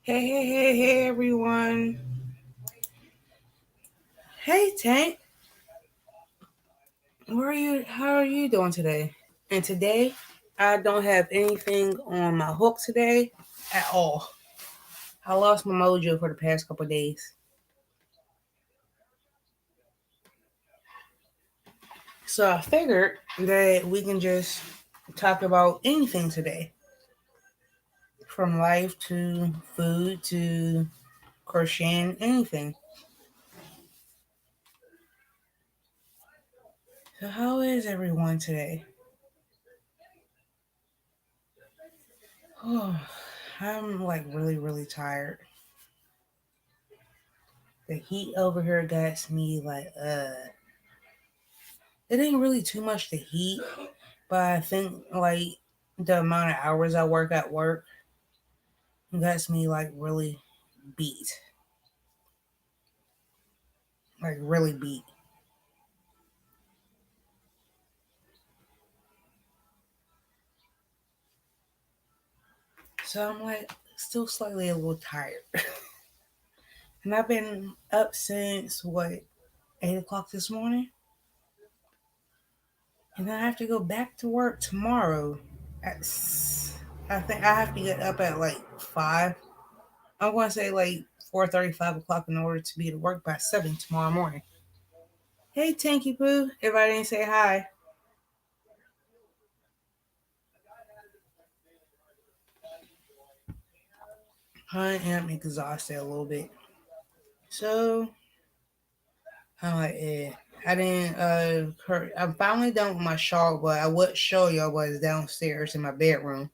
Hey, everyone. Hey, Tank. Where are you? How are you doing today? And today, I don't have anything on my hook today at all. I lost my mojo for the past couple of days. So I figured that we can just talk about anything today, from life to food to crocheting, anything. So, how is everyone today? Oh, I'm like really tired. The heat over here got me like, it ain't really too much the heat, but I think like the amount of hours I work at work gets me like really beat, like really beat. So I'm like still slightly a little tired, and I've been up since what 8 o'clock this morning, and I have to go back to work tomorrow. At I think I have to get up at like 5. I'm going to say like 4:30, 5 o'clock in order to be to work by 7 tomorrow morning. Hey, Tanky Poo. If I didn't say hi, I am exhausted a little bit. So, I'm like, I didn't, I'm finally done with my shawl, but I would show y'all was downstairs in my bedroom.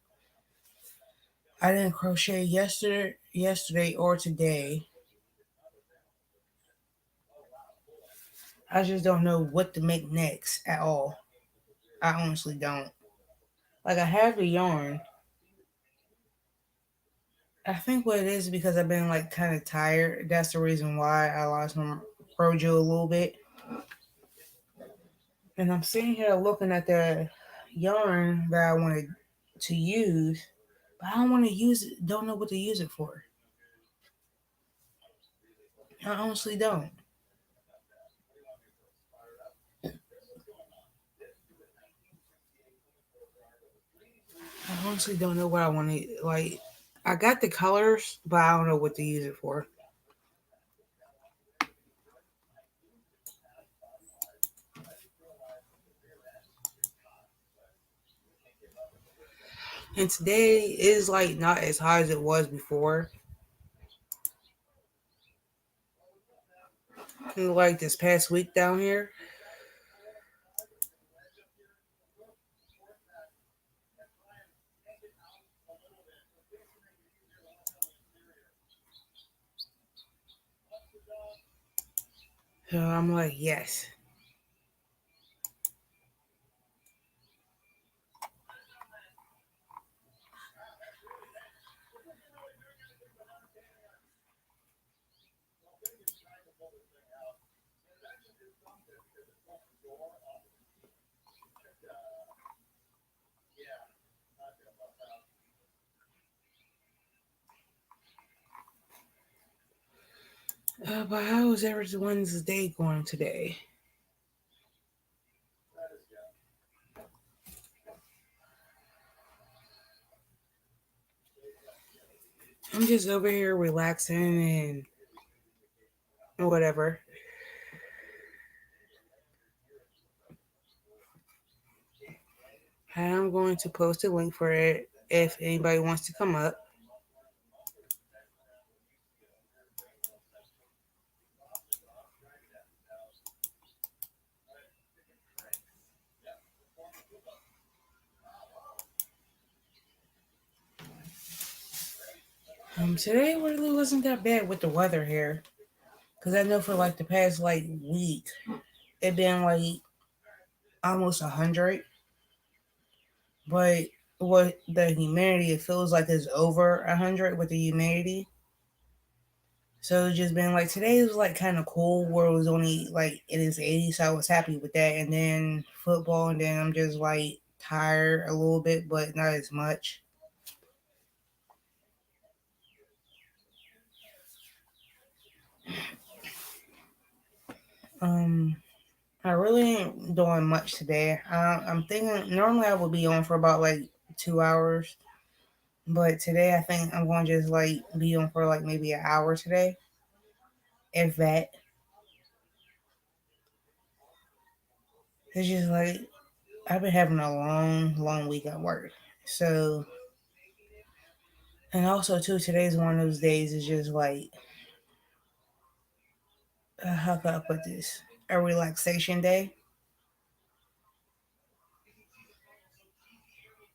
I didn't crochet yesterday or today. I just don't know what to make next at all. I honestly don't. Like, I have the yarn. I think what it is because I've been like kind of tired. That's the reason why I lost my Projo a little bit. And I'm sitting here looking at the yarn that I wanted to use, but I don't want to use it. Don't know what to use it for. I honestly don't. I honestly don't know what I want to like. I got the colors, but I don't know what to use it for. And today is like not as high as it was before. And, like this past week down here. So I'm like, yes. But how is everyone's day going today? I'm just over here relaxing and whatever. I'm going to post a link for it if anybody wants to come up. Today really wasn't that bad with the weather here, cause I know for like the past like week, it been like almost 100, but what the humidity it feels like is over 100 with the humidity. So it's just been like today was like kind of cool where it was only like it is 80, so I was happy with that. And then football, and then I'm just like tired a little bit, but not as much. Um, I really ain't doing much today. I'm thinking normally I would be on for about like 2 hours, but today I think I'm going to just like be on for like maybe an hour today, if that. It's just like I've been having a long, long week at work. So, and also too, today's one of those days is just like, how can I put this? A relaxation day.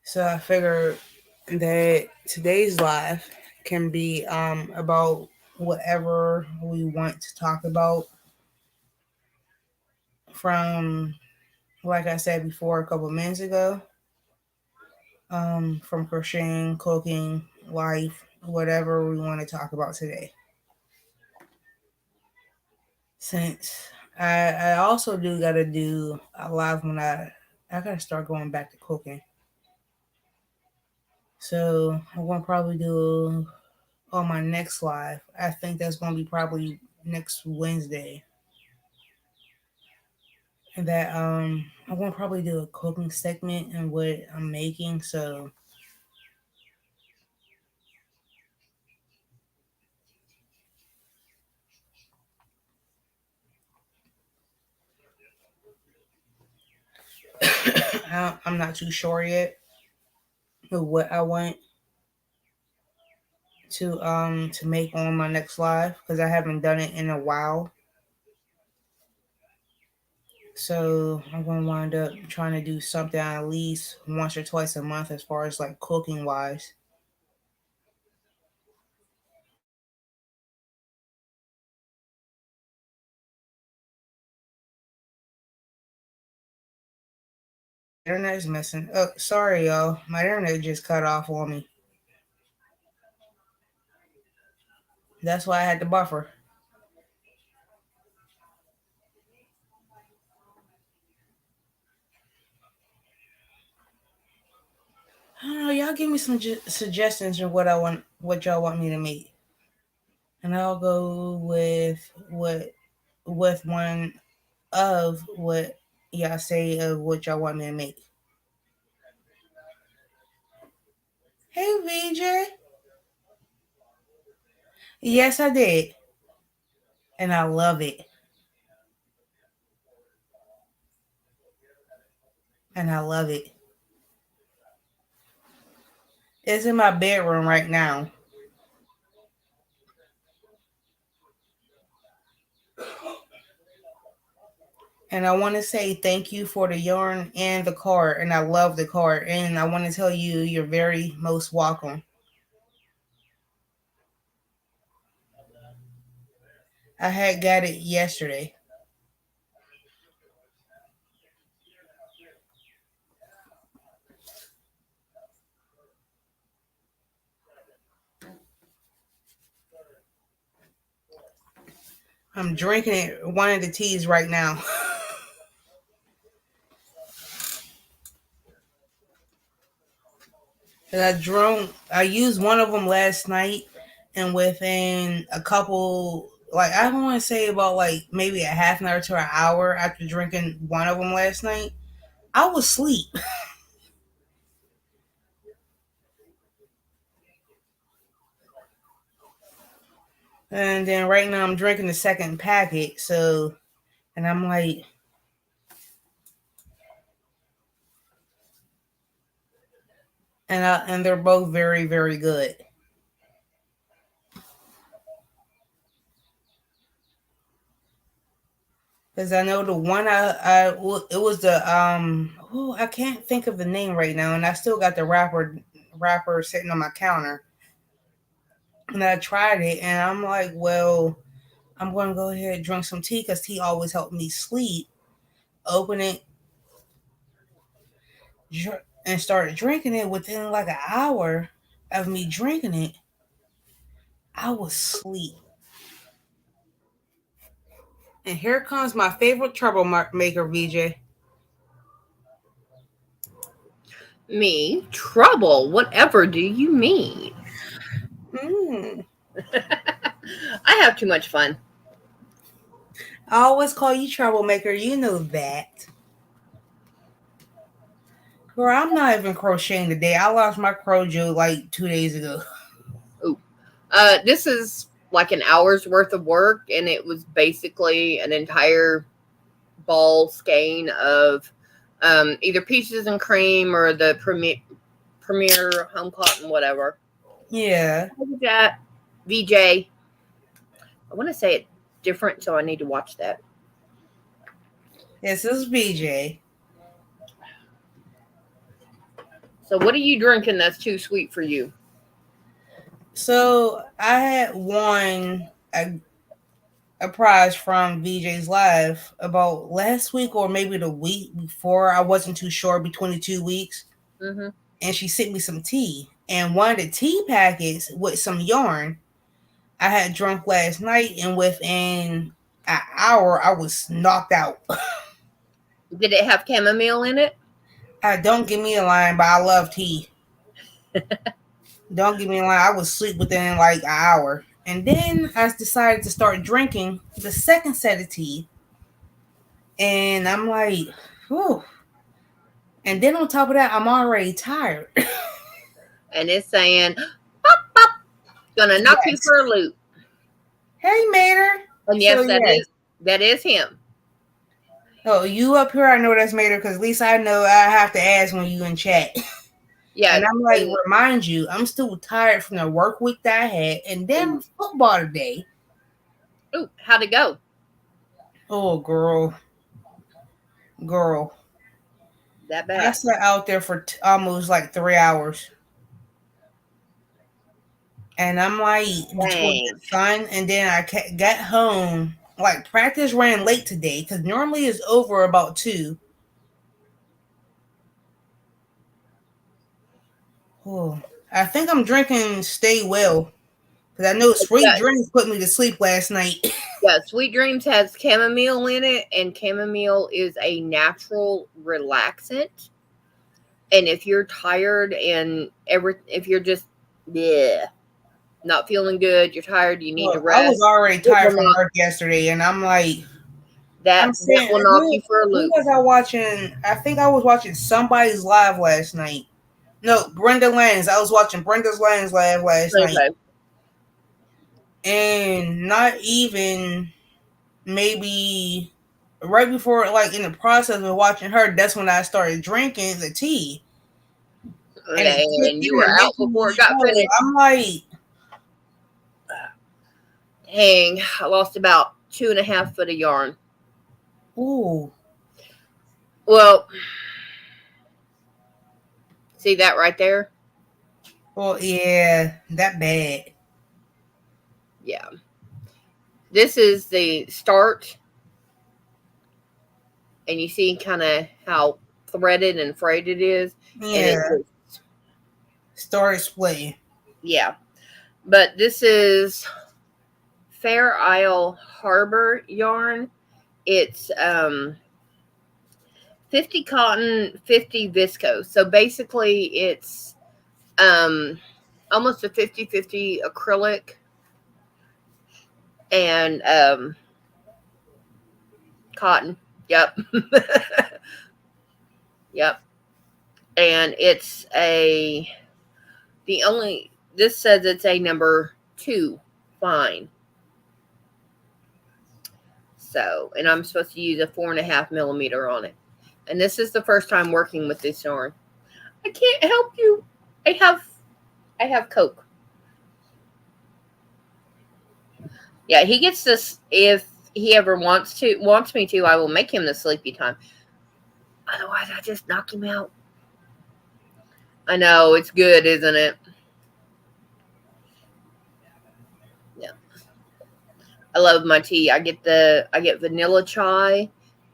So I figured that today's live can be about whatever we want to talk about from, like I said before a couple minutes ago, from crocheting, cooking, life, whatever we want to talk about today. Since I also do gotta do a live when I gotta start going back to cooking. So I'm gonna probably do on my next live. I think that's gonna be probably next Wednesday. And that I'm gonna probably do a cooking segment and what I'm making. So I'm not too sure yet of what I want to make on my next live because I haven't done it in a while. So I'm gonna wind up trying to do something at least once or twice a month as far as like cooking wise. Internet is missing. Oh, sorry, y'all. My internet just cut off on me. That's why I had to buffer. I don't know. Y'all give me some suggestions of what I want, what y'all want me to make, and I'll go with what with one of what y'all say of what y'all want me to make. Hey, VJ. Yes, I did, and I love it, and I love it. It's in my bedroom right now. And I want to say thank you for the yarn and the card. And I love the card. And I want to tell you, you're very most welcome. I had got it yesterday. I'm drinking it, one of the teas right now. And I used one of them last night. And within a couple, like, I don't want to say about like maybe a half an hour to an hour after drinking one of them last night, I was asleep. And then right now I'm drinking the second packet. So, and I'm like, and they're both very very good. Because I know the one it was the oh, I can't think of the name right now, and I still got the wrapper sitting on my counter, and I tried it, and I'm like, well, I'm gonna go ahead and drink some tea because tea always helped me sleep. Open it, and started drinking it. Within like an hour of me drinking it, I was asleep. And here comes my favorite troublemaker, VJ. Me? Trouble? Whatever do you mean? Mm. I have too much fun. I always call you troublemaker. You know that. Girl, I'm not even crocheting today. I lost my crojo like 2 days ago. Ooh. This is like an hour's worth of work, and it was basically an entire ball skein of either peaches and cream or the premier home cotton, whatever. Yeah. What was that? VJ. I want to say it different, so I need to watch that. Yes, this is BJ. So, what are you drinking that's too sweet for you? So I had won a prize from VJ's Live about last week or maybe the week before. I wasn't too sure, between the 2 weeks. Mm-hmm. And she sent me some tea. And one of the tea packets with some yarn I had drunk last night, and within an hour I was knocked out. Did it have chamomile in it? I don't give me a line, but I love tea. Don't give me a line. I was asleep within like an hour. And then I decided to start drinking the second set of tea. And I'm like, whew. And then on top of that, I'm already tired. And it's saying, pop, pop, gonna knock you Yes. for a loop. Hey, Mater. And So, yes, yes. that is him. Oh, you up here, I know that's Mater, because at least I know I have to ask when you in chat. Yeah. And I'm like, And remind you, I'm still tired from the work week that I had. And then ooh, football today. ooh, how'd it go? Oh, girl. Girl. That I bad. sat out there for almost like 3 hours. And I'm like between Dang. the sun, and then I got home. Like practice ran late today because normally it's over about 2. Oh, I think I'm drinking Stay Well because I know Sweet Yeah, Dreams put me to sleep last night. yeah. Sweet Dreams has chamomile in it, and chamomile is a natural relaxant. And if you're tired and if you're just yeah, not feeling good, you're tired, you need to Look, I was rest. already It tired will from not work yesterday, and I'm like, I'm that saying, will knock you for a who loop. was I watching? I think I was watching somebody's live last night. No, Brenda Lands. I was watching Brenda's Lands live last night, Okay. and not even maybe right before, like in the process of watching her, that's when I started drinking the tea, and it kicked And you in were and out making before me it got whole. finished. I'm like, Dang, I lost about 2.5 foot of yarn. ooh, Well, see that right there? well, yeah, that bad. Yeah. This is the start, and you see kind of how threaded and frayed it is. And it Yeah, just, started splitting. yeah. But this is Fair Isle Harbor yarn. It's 50 cotton, 50 viscose. So basically, it's um, almost a 50-50 acrylic and cotton. Yep. Yep. And it's the only, this says it's a number 2 fine. So, and I'm supposed to use a 4.5 millimeter on it. And this is the first time working with this yarn. I can't help you. I have, I have Coke. Yeah, he gets this if he ever wants me to. I will make him the sleepy time. Otherwise, I just knock him out. I know it's good, isn't it? Yeah, I love my tea. I get vanilla chai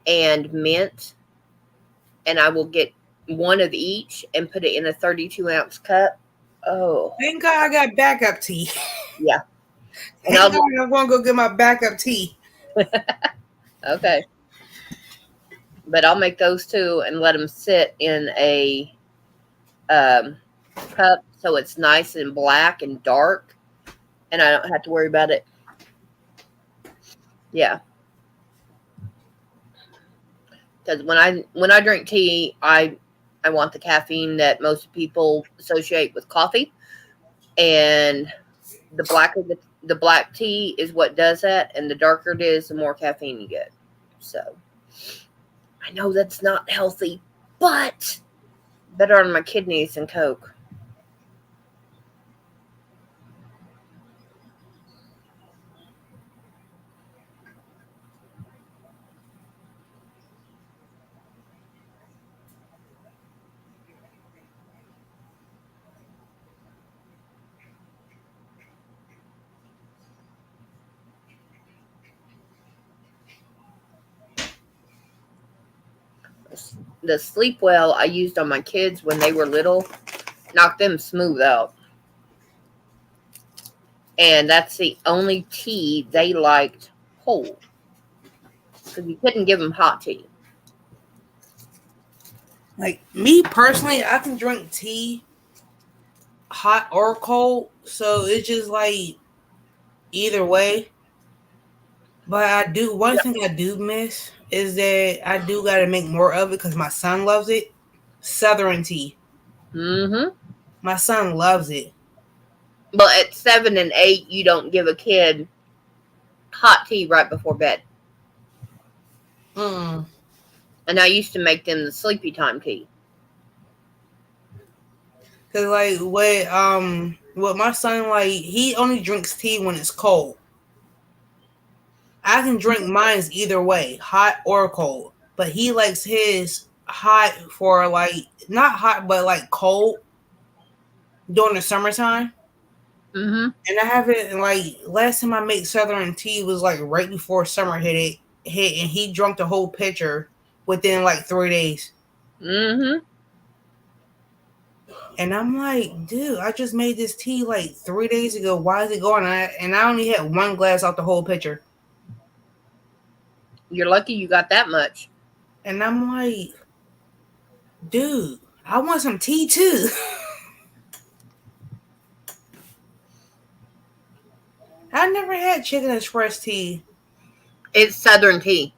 and mint, and I will get one of each and put it in a 32-ounce cup. Oh, Thank God I got backup tea. yeah, and Thank I'll God just I'm going to go get my backup tea. okay. But I'll make those two and let them sit in a um, cup so it's nice and black and dark, and I don't have to worry about it. Yeah. Because when I drink tea, I want the caffeine that most people associate with coffee, and the black tea is what does that, and the darker it is, the more caffeine you get. So I know that's not healthy, but better on my kidneys than Coke. The sleep well I used on my kids when they were little knocked them smooth out, and that's the only tea they liked cold because you couldn't give them hot tea. Like me personally, I can drink tea hot or cold, so it's just like either way. But I do one thing I do miss is that I do got to make more of it because my son loves it. Southern tea, Mm-hmm. my son loves it. But at 7 and 8, you don't give a kid hot tea right before bed. Mm. And I used to make them the sleepy time tea. Cause like what my son like he only drinks tea when it's cold. I can drink mine's either way, hot or cold. But he likes his hot for like not hot but like cold during the summertime. Mm-hmm. And I haven't like last time I made Southern tea was like right before summer hit and he drunk the whole pitcher within like 3 days. Mm-hmm. And I'm like, dude, I just made this tea like 3 days ago. Why is it going? And I only had one glass out the whole pitcher. You're lucky you got that much. And I'm like, dude, I want some tea too. I never had chicken express tea. It's Southern tea.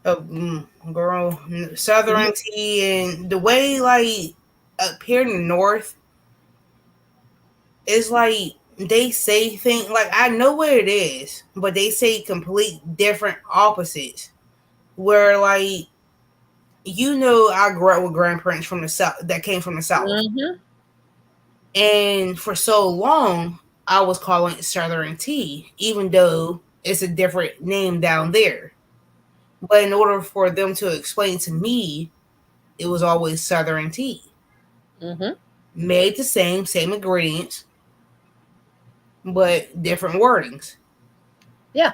Oh, girl, Southern tea, and the way like up here in the north, it's like they say things like I know where it is, but they say complete different opposites. Where like I grew up with grandparents from the south that came from the south, Mm-hmm. and for so long I was calling it Southern tea, even though it's a different name down there. But in order for them to explain to me, it was always Southern tea, Mm-hmm. made the same ingredients, but different wordings. Yeah.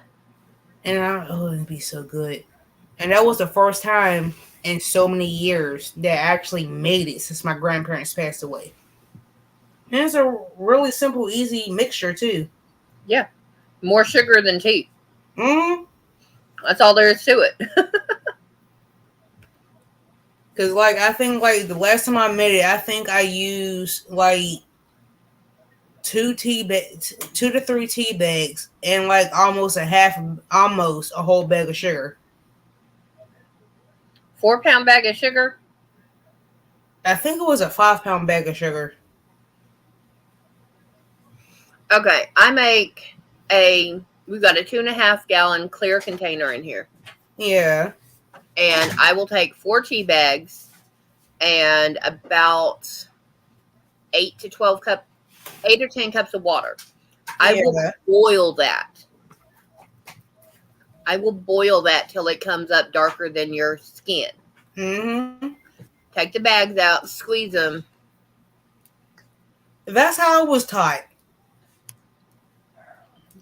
And it'd be so good. And that was the first time in so many years that I actually made it since my grandparents passed away. And it's a really simple, easy mixture too. Yeah. More sugar than tea. Mm-hmm. That's all there is to it. Cause like I think like the last time I made it, I think I used like 2 to 3 tea bags, and like almost a whole bag of sugar. 4 pound bag of sugar. I think it was a 5 pound bag of sugar. Okay. I make we've got a 2.5 gallon clear container in here. Yeah. And I will take 4 tea bags and about 8 or 10 cups of water. I will Yeah. boil that. I will boil that till it comes up darker than your skin. Mm-hmm. Take the bags out, squeeze them. That's how I was taught.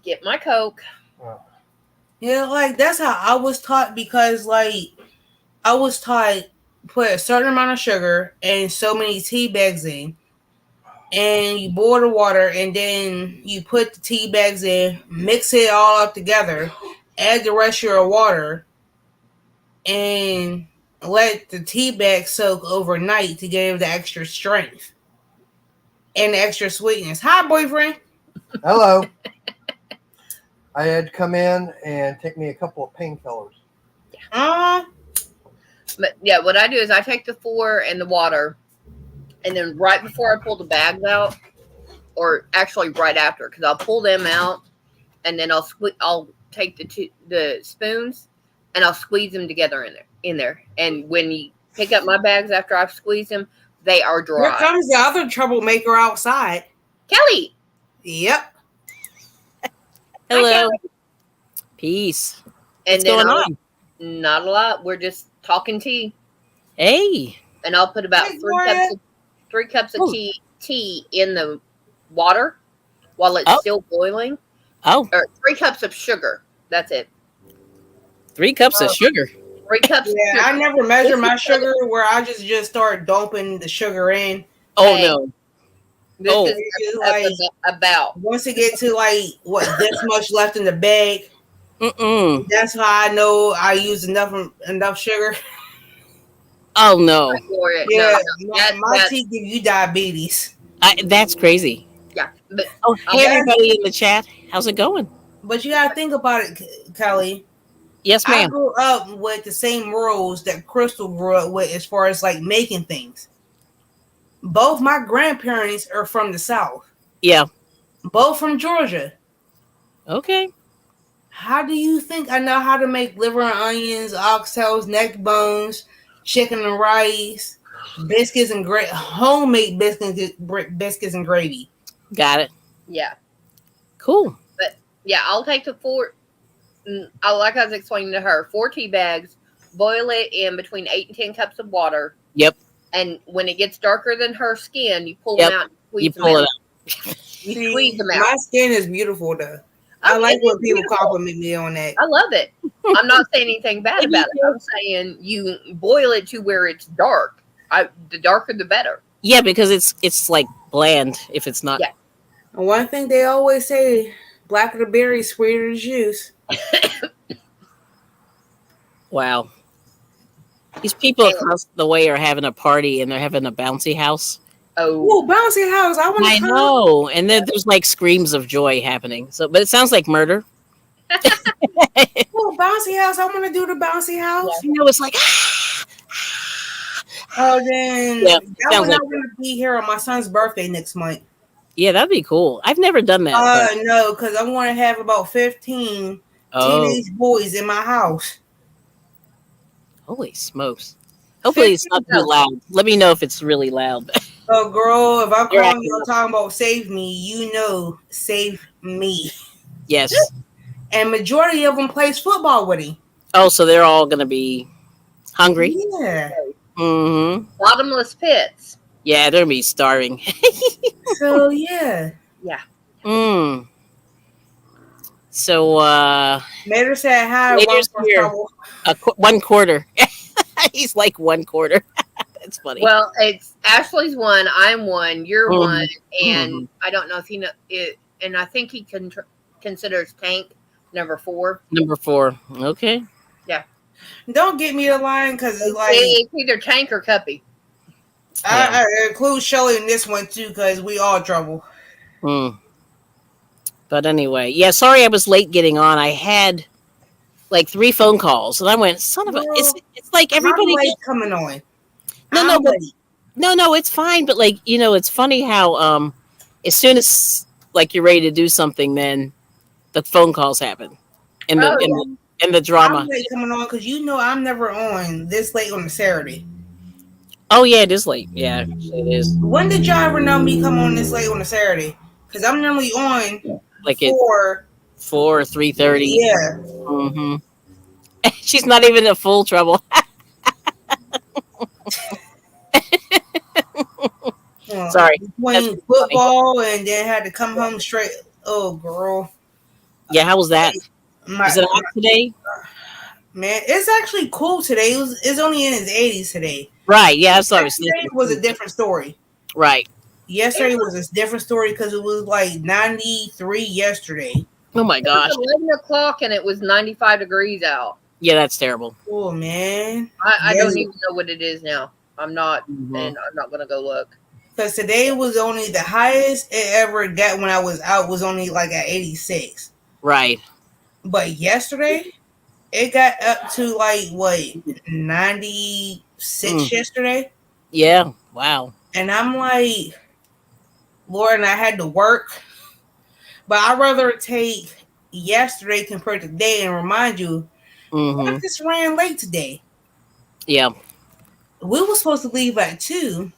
Get my Coke. Yeah, like that's how I was taught because like I was taught put a certain amount of sugar and so many tea bags in, and you boil the water, and then you put the tea bags in, mix it all up together, add the rest of your water, and let the tea bag soak overnight to give the extra strength and the extra sweetness. Hi, boyfriend. Hello. I had to come in and take me a couple of painkillers. Uh, But yeah, what I do is I take the four and the water, and then right before I pull the bags out, or actually right after, because I'll pull them out, and then I'll take the spoons, and I'll squeeze them together in there. And when you pick up my bags after I've squeezed them, they are Here dry. comes the other troublemaker outside. Kelly, Yep. hi Hello. Kelly. Peace. And What's then going I'll on? not a lot. We're just talking tea, Hey. and I'll put about Hey, Gloria. 3 cups of Oh. tea in the water while it's Oh. still boiling, Oh, or 3 cups of sugar. That's it. 3 cups of sugar. 3 cups of Yeah, I sugar. never measure This my is sugar where I just start dumping the sugar in. Oh, Hey, no. this Oh. is It's a- like about. once it get to like what this much left in the bag, Mm-mm. that's how I know I use enough sugar. Oh, no. Gloria. No, Yeah, no, my tea give you diabetes. That's crazy. yeah. But Oh, I'll hey, take That's everybody in the chat. How's it going? but you gotta think about it, Kelly. Yes, I ma'am. grew up with the same rules that Crystal grew up with as far as like making things. Both my grandparents are from the South, Yeah. both from Georgia. Okay. How do you think I know how to make liver and onions, oxtails, neck bones, chicken and rice, biscuits and homemade biscuits and gravy? Got it. yeah. Cool. But yeah, I'll take the four. Like I was explaining to her, 4 tea bags. Boil it in between 8 and 10 cups of water. Yep. And when it gets darker than her skin, you pull Yep. them out and You squeeze them pull it out. out. You See, squeeze them my out. skin is beautiful though. I Oh, like it when is people beautiful. compliment me on that. I love it. I'm not saying anything bad Thank about it. you. I'm saying you boil it to where it's dark. The darker, the better. Yeah, because it's like bland if it's not. Yeah. And one thing they always say, blacker the berry, sweeter the juice. Wow. These people across the way are having a party and they're having a bouncy house. Oh, Ooh, bouncy house. I want I to come. know. And then there's like screams of joy happening. So, but it sounds like murder. Ooh, bouncy house. I want to do the bouncy house. You know, it's like, Oh, then yeah, it that sounds one like, not going to be here on my son's birthday next month. yeah, that'd be cool. I've never done that. But, No, because I want to have about 15 oh, teenage boys in my house. holy smokes. Hopefully it's 15. not too loud. Let me know if it's really loud. So, girl, if I You're call acting you up. talking about save me, you know, save me. Yes. And majority of them plays football with him. Oh, so they're all going to be hungry? Yeah. Mm-hmm. bottomless pits. Yeah, they're going to be starving. So, yeah. Yeah. Mm. So, Mater said hi. One Later's for here. trouble. 1/4. He's like 1/4. That's funny. Well, it's Ashley's one, I'm one, you're Mhm. one, and Mhm. I don't know if he know it. And I think he considers Tank number 4. Number 4. Okay. Don't get me a line because, like, It's either Tank or Cuppy. Yeah. I include Shelly in this one, too, because we all trouble. Mm. But anyway, yeah, sorry I was late getting on. I had like 3 phone calls and I went, son of a, Girl, it's like I'm everybody late gets, coming on. no, I'm no, but late. no, it's fine. But like, you know, it's funny how, as soon as like you're ready to do something, then the phone calls happen and Oh, yeah. the drama. I'm late coming on because you know I'm never on this late on a Saturday. Oh yeah, it is late. Yeah, actually it is. When did y'all ever know me come on this late on a Saturday? Because I'm normally on Like at for 4 or 3:30. yeah. Mm-hmm. She's not even in full trouble. Sorry. That's Playing funny. football and then had to come home straight. Oh, girl. Yeah, how was that? My, Is it hot today? man, it's actually cool today. It's only in its 80s today. Right. Yeah, that's what I was Yesterday thinking. was a different story. Right. Yesterday was a different story because it was like 93 yesterday. Oh my gosh. It was 11 o'clock and it was 95 degrees out. Yeah, that's terrible. Oh, man. I Yes. don't even know what it is now. I'm not, Mhm. and I'm not going to go look. Because today was only the highest it ever got when I was out was only like at 86. Right. But yesterday, it got up to like what 96 Mm. yesterday, Yeah. Wow. and I'm like, Lord, and I had to work, but I'd rather take yesterday compared to today. And remind you, what if Mm-hmm. this ran late today? Yeah. We were supposed to leave at 2.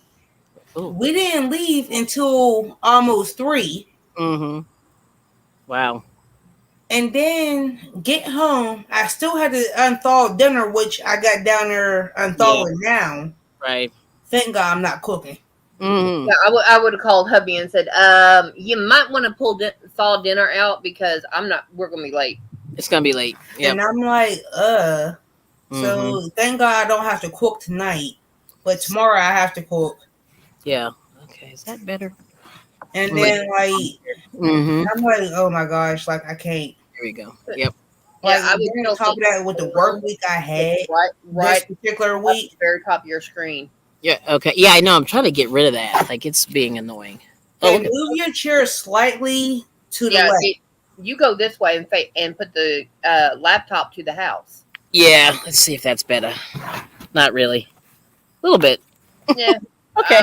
Ooh. We didn't leave until almost 3. Mm-hmm. Wow. And then get home. I still had to unthaw dinner, which I got down there Yeah. unthawing now. Right. Thank God I'm not cooking. Mm-hmm. Yeah, I would have called hubby and said, you might want to thaw dinner out because I'm not. We're gonna be late. It's gonna be late. Yep. And I'm like, Mm-hmm. So thank God I don't have to cook tonight. But tomorrow I have to cook. Yeah. Okay. Is that better? And Like. then like Mm-hmm. I'm like, oh my gosh, like I can't. There we go. Yep. Yeah, Like I would then on still top say of that with the work room week I is had right, this right particular up at week, the very top of your screen. Yeah. Okay. Yeah. I know. I'm trying to get rid of that. Like it's being annoying. Oh, and look at. move your chair slightly to the Yeah, left. you go this way and put the laptop to the house. Yeah. Let's see if that's better. Not really. A little bit. Yeah, Okay.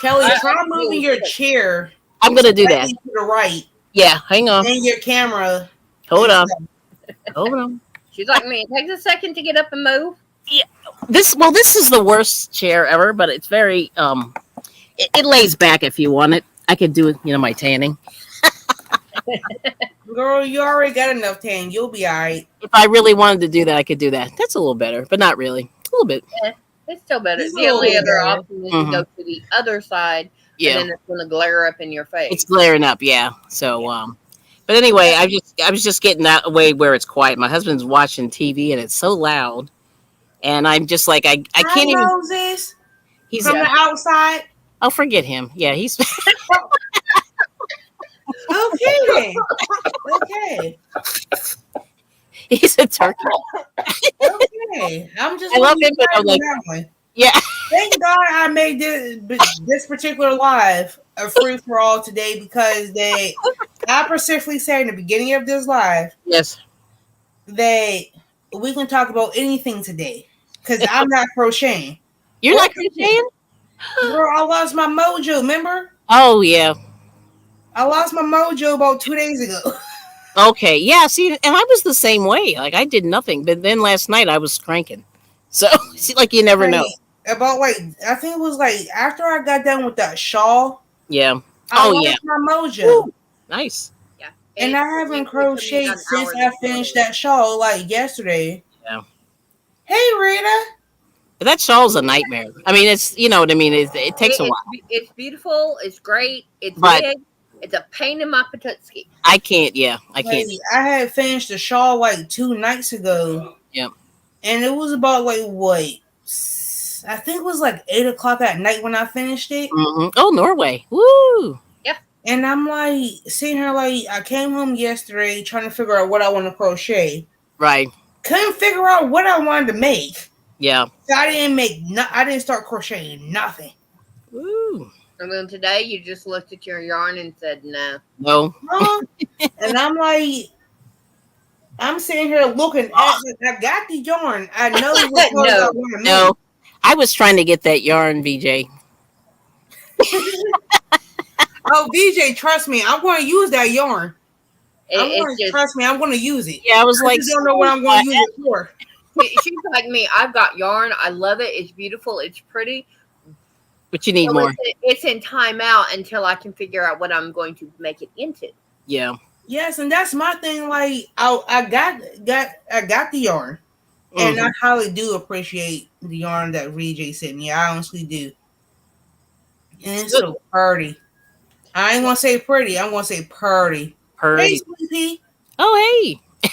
Kelly, I try can deal moving with your it. chair I'm gonna do that. slightly to the right Yeah. Hang on. and your camera Hold is on. left. Hold on. She's like me. It takes a second to get up and move. Yeah. This is the worst chair ever, but it's very it lays back if you want it. I could do my tanning. Girl, you already got enough tan. You'll be alright. If I really wanted to do that, I could do that. That's a little better, but not really. A little bit. Yeah, it's still better. It's a The little only bit other better. option is to Hmm. go to the other side, and Yeah. then it's going to glare up in your It's face. glaring up, yeah. So but anyway, I was just getting that way where it's quiet. My husband's watching TV and it's so loud. And I'm just like I Hi, can't even Moses. he's From Yeah, the outside. I'll forget him. Yeah, he's Okay then. Okay. he's a turkey. Okay. I'm just I gonna love be him, but quiet I'm on like, that one. yeah. Thank God I made this particular live a free for all today because I specifically said in the beginning of this live Yes. that we can talk about anything today because I'm not crocheting You're or not cooking. crocheting? Girl, I lost my mojo. Remember? Oh yeah. I lost my mojo about 2 days ago. Okay. Yeah, see, and I was the same way. Like I did nothing. But then last night I was cranking. So see, like you never know. Like about like I think it was like after I got done with that shawl, Yeah. I Oh yeah. lost my mojo. Woo. Nice. yeah. And I haven't It took me about crocheted an since hour I this finished morning. that shawl like yesterday. Yeah. Hey Rita. But that shawl's a nightmare. I mean, it's you know what I mean. It takes a while, It's beautiful. It's great. It's but big. It's a pain in my patootsky. I can't. Yeah, I Like can't. I had finished the shawl like 2 nights ago. Yeah. And it was about like what I think it was like 8 o'clock at night when I finished it. Oh, Norway. Woo. Yeah. And I'm like sitting here like I came home yesterday trying to figure out what I want to crochet. Right. Couldn't figure out what I wanted to make. Yeah. So I didn't start crocheting nothing. Woo. And then today you just looked at your yarn and said no. No. Huh? And I'm like I'm sitting here looking at it. I got the yarn. I know what colors I No. want to No. I was trying to get that yarn, VJ. make. Oh, BJ, trust me, I'm going to use that yarn. It's just Trust me, I'm going to use it. Yeah, I was I like, just don't know what I'm going to use it for. she's like me. I've got yarn. I love it. It's beautiful. It's pretty. but you need So more. it's in timeout until I can figure out what I'm going to make it into. Yeah. Yes, and that's my thing. Like I got the yarn, and Mhm. I highly do appreciate the yarn that VJ sent me. I honestly do, and it's Good. so pretty. I ain't gonna say pretty. I'm gonna say pretty. Hey, Pretty. sweetie, Oh, hey.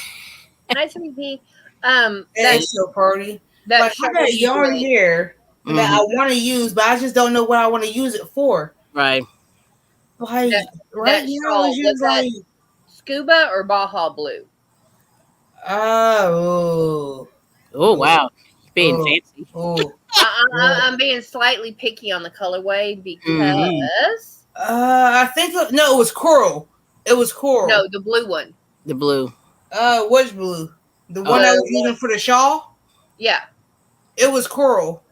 Nice VP. it is so pretty. That Like I got pattern you yarn made. here that I Mhm. want to use, but I just don't know what I want to use it for. Right. Like That, right that now, it's shawl was just that like scuba or Baja Blue? oh Oh, oh wow. Being oh fancy. oh. I'm being slightly picky on the colorway Mhm. because I think no, it was coral. It was coral. no, the blue one. The blue. Which blue? The one I Oh, The was one, using for the shawl, yeah, it was coral.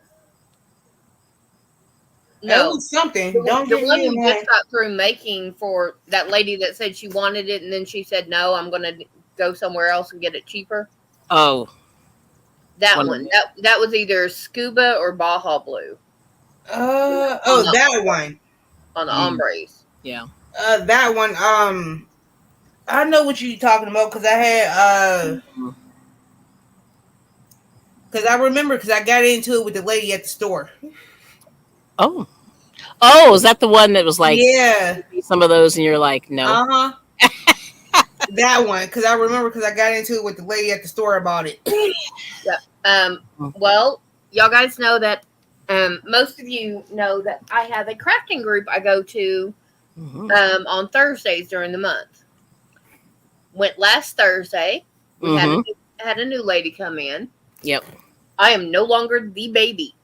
It no, was something. Don't the get one me you just wrong. got through making for that lady that said she wanted it, and then she said no, I'm gonna go somewhere else and get it cheaper. oh, That one of one, the, that was either scuba or Baja Blue on Oh, the that one. mm, ombres. yeah. That one. I know what you're talking about because I had Mhm. because I remember because I got into it with the lady at the store. Oh, oh, is that the one that was like Yeah. some of those, and you're like, no. Uh huh. That one because I remember because I got into it with the lady at the store about it. Yeah. Mm-hmm. Well, y'all guys know that. Most of you know that I have a crafting group I go to on Thursdays during the month. Went last Thursday. We Mm-hmm. had a new lady come in. Yep. I am no longer the baby.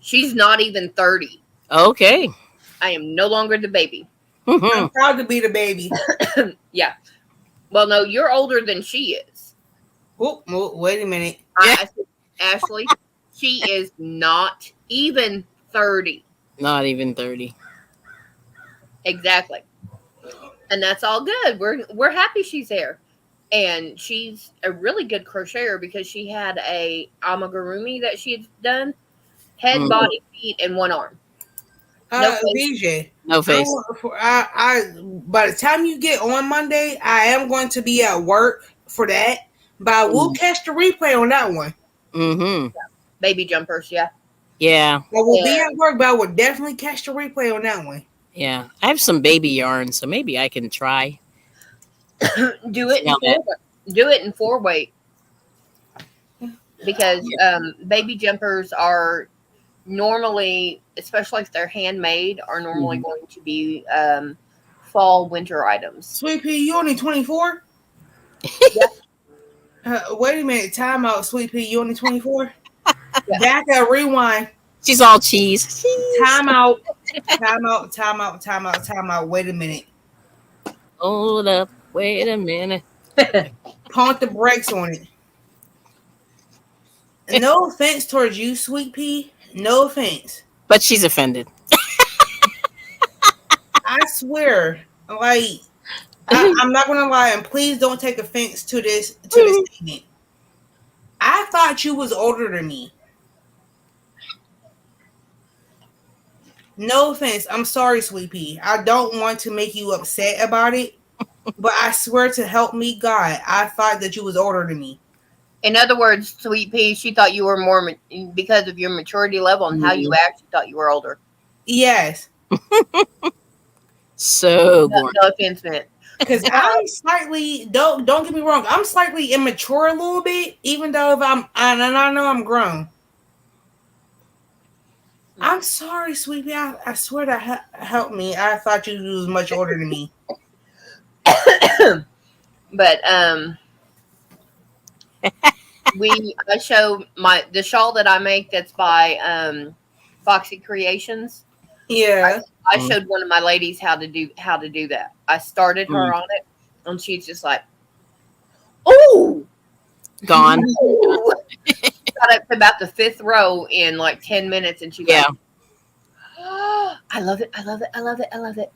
She's not even 30. Okay. I am no longer the baby. Mm-hmm. I'm proud to be the baby. Yeah. Well, no, you're older than she is. Oh, wait a minute. Yeah. I said, Ashley, she is not even 30. Not even 30. Exactly. And that's all good. We're happy she's there. And she's a really good crocheter because she had a amigurumi that she had done, head, Mm. body, feet, and one arm. No face. VJ. No face. By the time you get on Monday, I am going to be at work for that, but I will Mm. catch the replay on that one. Mm-hmm. Baby jumpers, yeah. Yeah. I will be And at work, but I will definitely catch the replay on that one. Yeah. I have some baby yarn, so maybe I can try. do it See in how that. four weight because Yeah. baby jumpers are normally, especially if they're handmade, are normally Mm-hmm. going to be fall winter items. Sweet Pea, you only 24? Yeah, Wait a minute. Time out, Sweet Pea. You only 24? yeah. Back up, rewind. She's all cheese. Cheese. Time out. Time out. Time out. Time out. Time out. Wait a minute. Hold up. Wait a minute. Pump the brakes on it. No offense towards you, Sweet Pea. No offense. But she's offended. I swear. Like, I'm not gonna lie, and please don't take offense to this statement. I thought you was older than me. No offense. I'm sorry, Sweet Pea. I don't want to make you upset about it, but I swear to help me God, I thought that you was older than me. In other words, Sweet Pea, she thought you were because of your maturity level and how you Mhm. act. She thought you were older. Yes, So No, boring. no offense meant. because I'm slightly don't get me wrong. I'm slightly immature a little bit, even though if and I know I'm grown. I'm sorry, Sweet Pea. I swear to help me. I thought you was much older than me. But I show the shawl that I make that's by Foxy Creations. Yeah. I showed one of my ladies how to do that. I started her Mm. on it, and she's just like, "Oh, Gone. got up to about the fifth row in like 10 minutes, and she's Yeah. like, oh, I love it, I love it, I love it, I love it."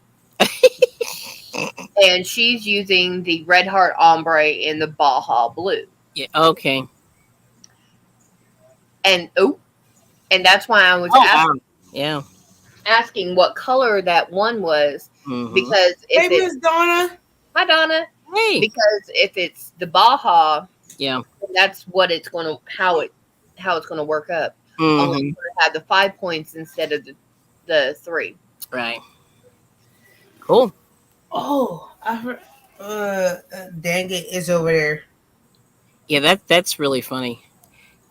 And she's using the Red Heart Ombre in the Baja Blue, Yeah. Okay. and and that's why I was Oh wow. Yeah. asking what color that one was Mm-hmm. because if Hey, it's Miss Donna. hi Donna, Hey. because if it's the Baja, Yeah. that's what it's going to how it's going to work up. Only Mm-hmm. it's going to have the 5 points instead of the three. Right. Cool. Oh, I heard. Dang it, it's over there. Yeah. That's really funny.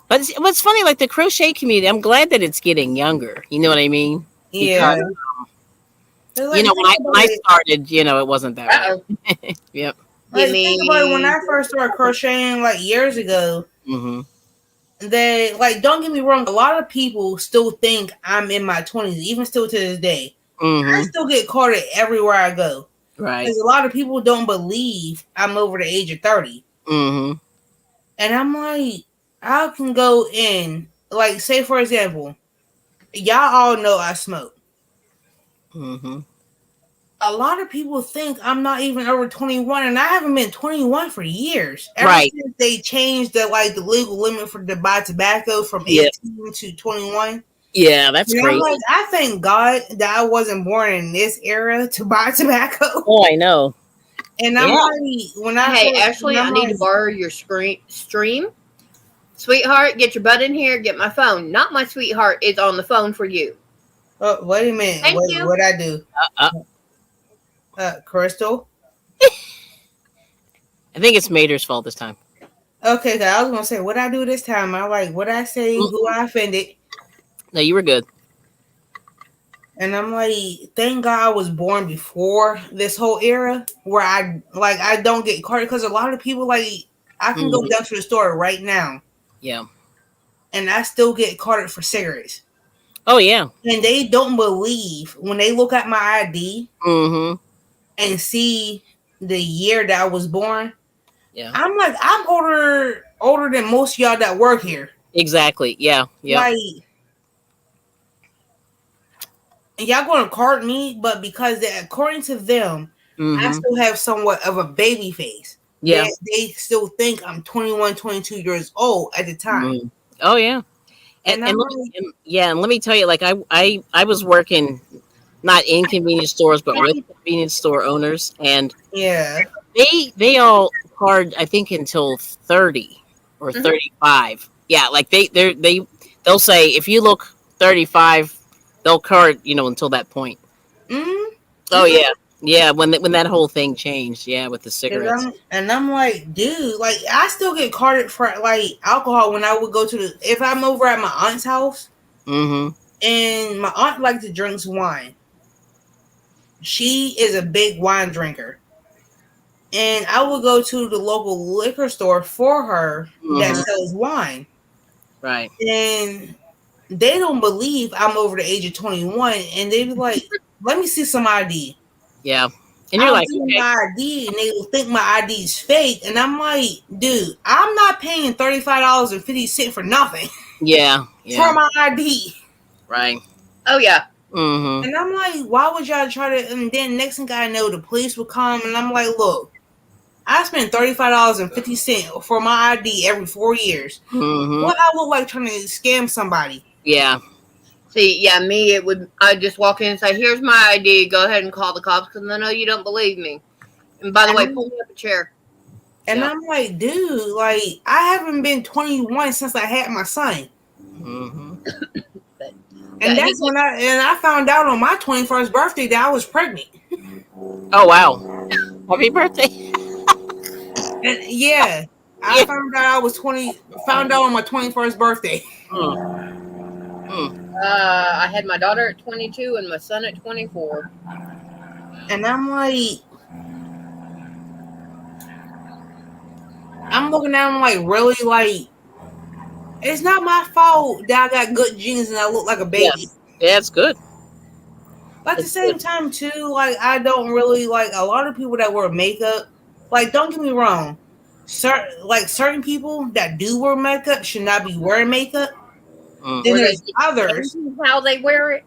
But what's funny, like the crochet community, I'm glad that it's getting younger. You know what I mean? Yeah. Because Like, think when about I it. started, it wasn't that Uh way. oh, Yep. give Think about it. When me. I first started crocheting, like years ago, Mm-hmm. they like don't get me wrong. A lot of people still think I'm in my 20s, even still to this day. I Mm-hmm. still get caught at everywhere I go Right. because a lot of people don't believe I'm over the age of 30. Mm-hmm. And I'm like, I can go in, like, say for example, y'all all know I smoke. Mm-hmm. A lot of people think I'm not even over 21, and I haven't been 21 for years. Ever Right. since they changed the legal limit for to buy tobacco from Yeah. 18 to 21. Yeah, that's And I'm like, crazy. I thank God that I wasn't born in this era to buy tobacco. Oh, I know. And I'm Yeah. like, Hey, when Ashley, I'm I need to like, borrow your stream. Sweetheart, get your butt in here. Get my phone. Not my sweetheart. It's on the phone for you. oh, wait a minute, Thank wait, you. what I do? Uh, Crystal. I think it's Mater's fault this time. Okay, 'cause I was gonna say what I do this time. I like what I say, who Mm-mm. I offended, No, you were good. and I'm like, thank God I was born before this whole era where I don't get caught because a lot of people like I can go Hmm. down to the store right now Yeah. and I still get carded for cigarettes, Oh, yeah. and they don't believe when they look at my ID Mm-hmm. and see the year that I was born. Yeah. I'm like, I'm older than most of y'all that work here. Exactly. Yeah. Yep. Like, and y'all gonna card me, but because according to them, I Mm-hmm. still have somewhat of a baby face. Yeah. They still think I'm 21, 22 years old at the time. Mm. Oh, yeah. And, And I'm and, let me, like, and yeah, and let me tell you, like I was working not in convenience stores, but with convenience store owners, and yeah. they all card I think until 30 or Hmm. 35. Yeah, like they'll say if you look 35, they'll card until that point. Mm, Oh okay. yeah, yeah. When that whole thing changed, yeah, with the cigarettes. And I'm like, dude, like I still get carded for like alcohol when I would go to the if I'm over at my aunt's house Mm-hmm. and my aunt likes to drink wine. She is a big wine drinker. And I would go to the local liquor store for her that Mm-hmm. sells wine. Right. And they don't believe I'm over the age of 21. And they be like, let me see some ID. Yeah. And you're I'll like, give them okay. my ID and they will think my ID is fake. And I'm like, dude, I'm not paying $35.50 for nothing Yeah. for Yeah. my ID. Right. Oh yeah. Mm-hmm. And I'm like, why would y'all try to? And then next thing I know, the police will come. And I'm like, look, I spend $35.50 for my ID every 4 years. Mm-hmm. What I look like trying to scam somebody? Yeah. See, yeah, me, it would. I'd just walk in and say, "Here's my ID. Go ahead and call the cops because I know you don't believe me." And by the way, And, pull me up a chair. and Yeah. I'm like, dude, like I haven't been 21 since I had my son. Mm-hmm. But And yeah, that's when I found out on my 21st birthday that I was pregnant. Oh wow. Happy birthday. And yeah, I Yeah. found out I was 20. Found out on my 21st birthday. Mm. Mm. I had my daughter at 22 and my son at 24. And I'm like, I'm looking at him like, really, like it's not my fault that I got good genes and I look like a baby. Yes. Yeah, it's good. But at the It's good. same time, too, like I don't really like a lot of people that wear makeup. Like, don't get me wrong, certain people that do wear makeup should not be wearing makeup. Mm. Then Or they there's get others. changing how they wear it.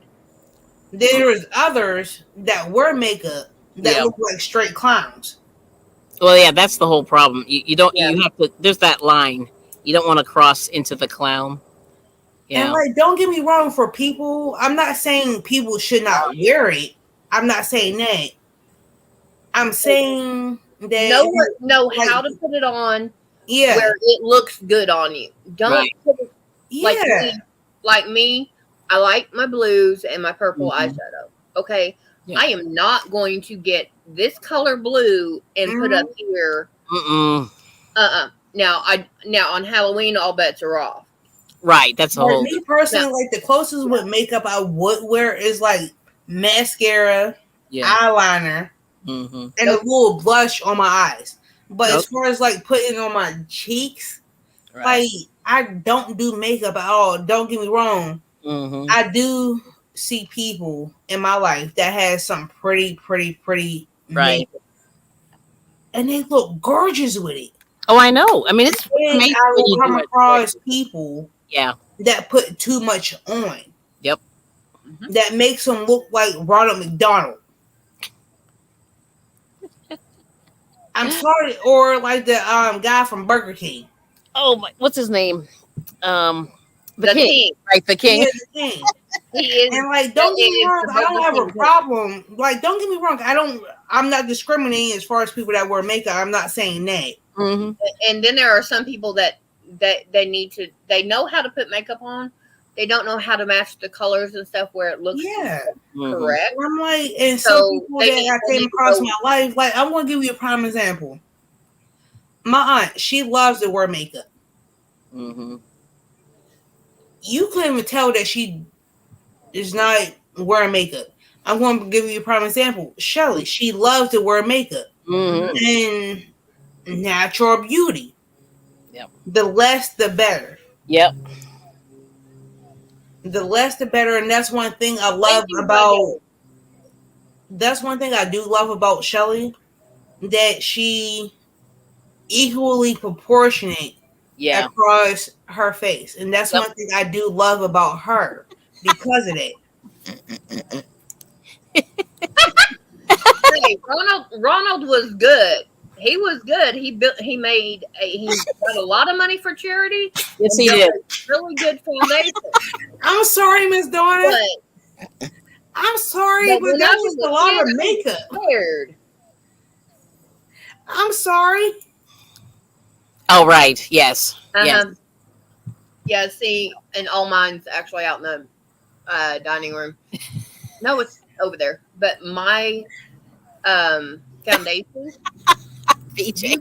Then there's others that wear makeup that Yeah. look like straight clowns. Well, yeah, that's the whole problem. You don't Yeah. you have to. There's that line. You don't want to cross into the clown. And Yeah. like, don't get me wrong, for people, I'm not saying people should not wear it. I'm not saying that. I'm saying that, Know like, how to put it on yeah, where it looks good on you. Don't Right. put it like yeah. me. Like me, I like my blues and my purple Mm-hmm. eyeshadow. Okay, Yeah. I am not going to get this color blue and put up Mhm. here. Mm-mm. Now on Halloween, all bets are off. Right. That's a Like whole. me Now, personally, like the closest with makeup I would wear is like mascara, Yeah. eyeliner, Mm-hmm. and a nope. little blush on my eyes. But as Okay. far as like putting on my cheeks, Right. like I don't do makeup at all. Don't get me wrong. Mm-hmm. I do see people in my life that has some pretty Right. makeup, and they look gorgeous with it. Oh, I know. I mean, it's Then amazing I when will you come do it across correctly. people Yeah. that put too much on. Yep. Mhm. That makes them look like Ronald McDonald. I'm sorry, or like the guy from Burger King. Oh my, what's his name? Um, the The king, king. right? The king. Yeah, the king. He is. And like, That don't get me is wrong, the I don't Burger have a King king. problem. Like, don't get me wrong, I'm not discriminating as far as people that wear makeup. I'm not saying that. Hmm. And then there are some people that they need to. They know how to put makeup on. They don't know how to match the colors and stuff where it looks Yeah. Hmm. correct. I'm like, and some So people that I they came need to across in go. my life, like, I'm gonna give you a prime example. My aunt, she loves to wear makeup. Hmm. You couldn't even tell that she is not wearing makeup. I'm going to give you a prime example. Shelly, she loves to wear makeup Hmm. and natural beauty. Yep. The less, the better. Yep. The less, the better, and that's one thing I love Thank you, about. Buddy. That's one thing I do love about Shelly. That she equally proportionate Yeah. across her face, and that's Yep. one thing I do love about her because of that. Hey, Ronald was good. He was good. He built. He got a lot of money for charity Yes, and he built did. a really good foundation. I'm sorry, Miss Donna. But I'm sorry, but but when I that's was just a a lot kid, of I was makeup. scared. I'm sorry. Oh, right. Yes. Uh Yes. huh. Yeah. See, and all mine's actually out in the dining room. No, it's over there. But my foundation, PJ.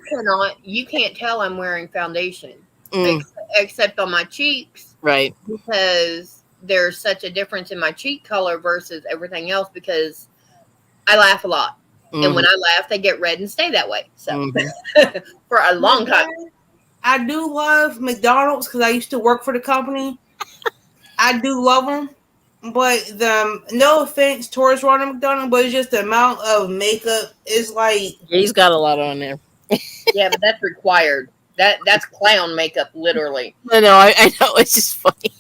you can't tell I'm wearing foundation Mm, except on my cheeks right. because there's such a difference in my cheek color versus everything else because I laugh a lot. And when Hmm. I laugh, they get red and stay that way. So Hmm. for a long time. I do love McDonald's because I used to work for the company. I do love them, but the no offense towards Ronald McDonald, but it's just the amount of makeup is like, He's got a lot on there. Yeah, but that's required. That's clown makeup, literally. I know. I know. It's just funny.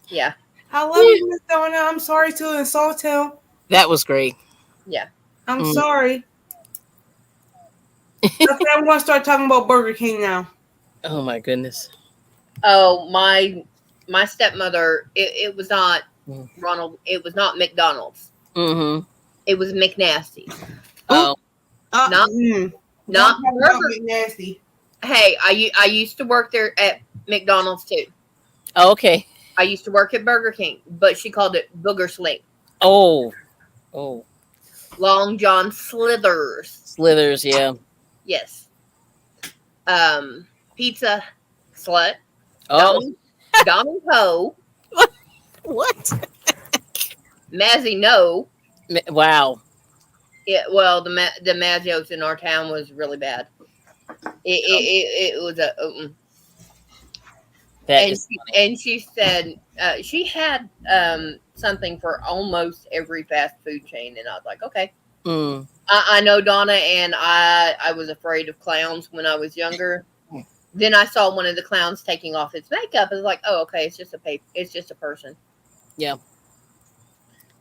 Yeah, I love you, Miss Donna. I'm sorry to insult him. That was great. yeah. I'm Mm. sorry. Okay, I'm gonna start talking about Burger King now. Oh my goodness. Oh, my stepmother. It was not Mm. Ronald. It was not McDonald's. Hmm. It was McNasty's. Oop. Oh. Not Don't not talk about Burger. McNasty. Hey, I used to work there at McDonald's too. Oh, okay. I used to work at Burger King, but she called it Booger Sling. Oh. Oh. Long John Slithers. Slithers. Yeah. Yes. Pizza Slut. Oh. Dommy Dommy Ho. What? Mazzy No. Wow. Yeah, well, the Mazzios in our town was really bad. It was a That is funny. and she said she had something for almost every fast food chain, and I was like, okay. Mm. I know Donna, and I was afraid of clowns when I was younger. Then I saw one of the clowns taking off his makeup. I was like, oh, okay, it's just a person. Yeah.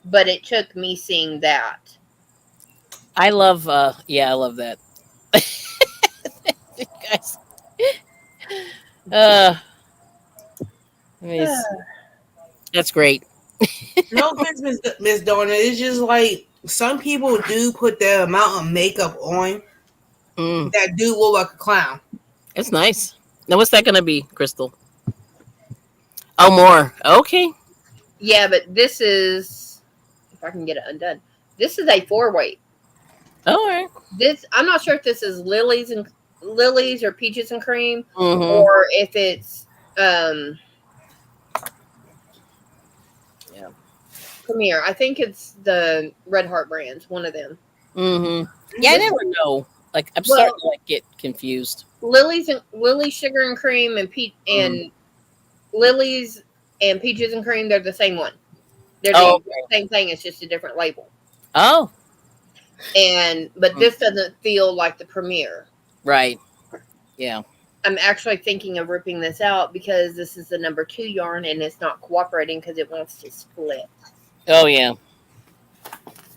But it took me seeing that. I love. Yeah, I love that. Guys. Uh. I mean, that's great. No offense, Miss Donna. It's just like some people do put the amount of makeup on Mm. that do look like a clown. It's nice. Now, what's that gonna be, Crystal? Oh, more. Okay. Yeah, but this is if I can get it undone. This is a 4-weight. All right. This I'm not sure if this is lilies or peaches and cream, Mm-hmm. or if it's um Yeah. Premier. I think it's the Red Heart brands, one of them. Mm-hmm. Yeah, I This never know. Like, I'm starting well, to like get confused. Lily sugar and cream and Mm. lilies and peaches and cream. They're the same one. They're the Oh. exact same thing. It's just a different label. Oh. But Mm. this doesn't feel like the Premier. Right. Yeah. I'm actually thinking of ripping this out because this is the number 2 yarn and it's not cooperating because it wants to split. Oh yeah.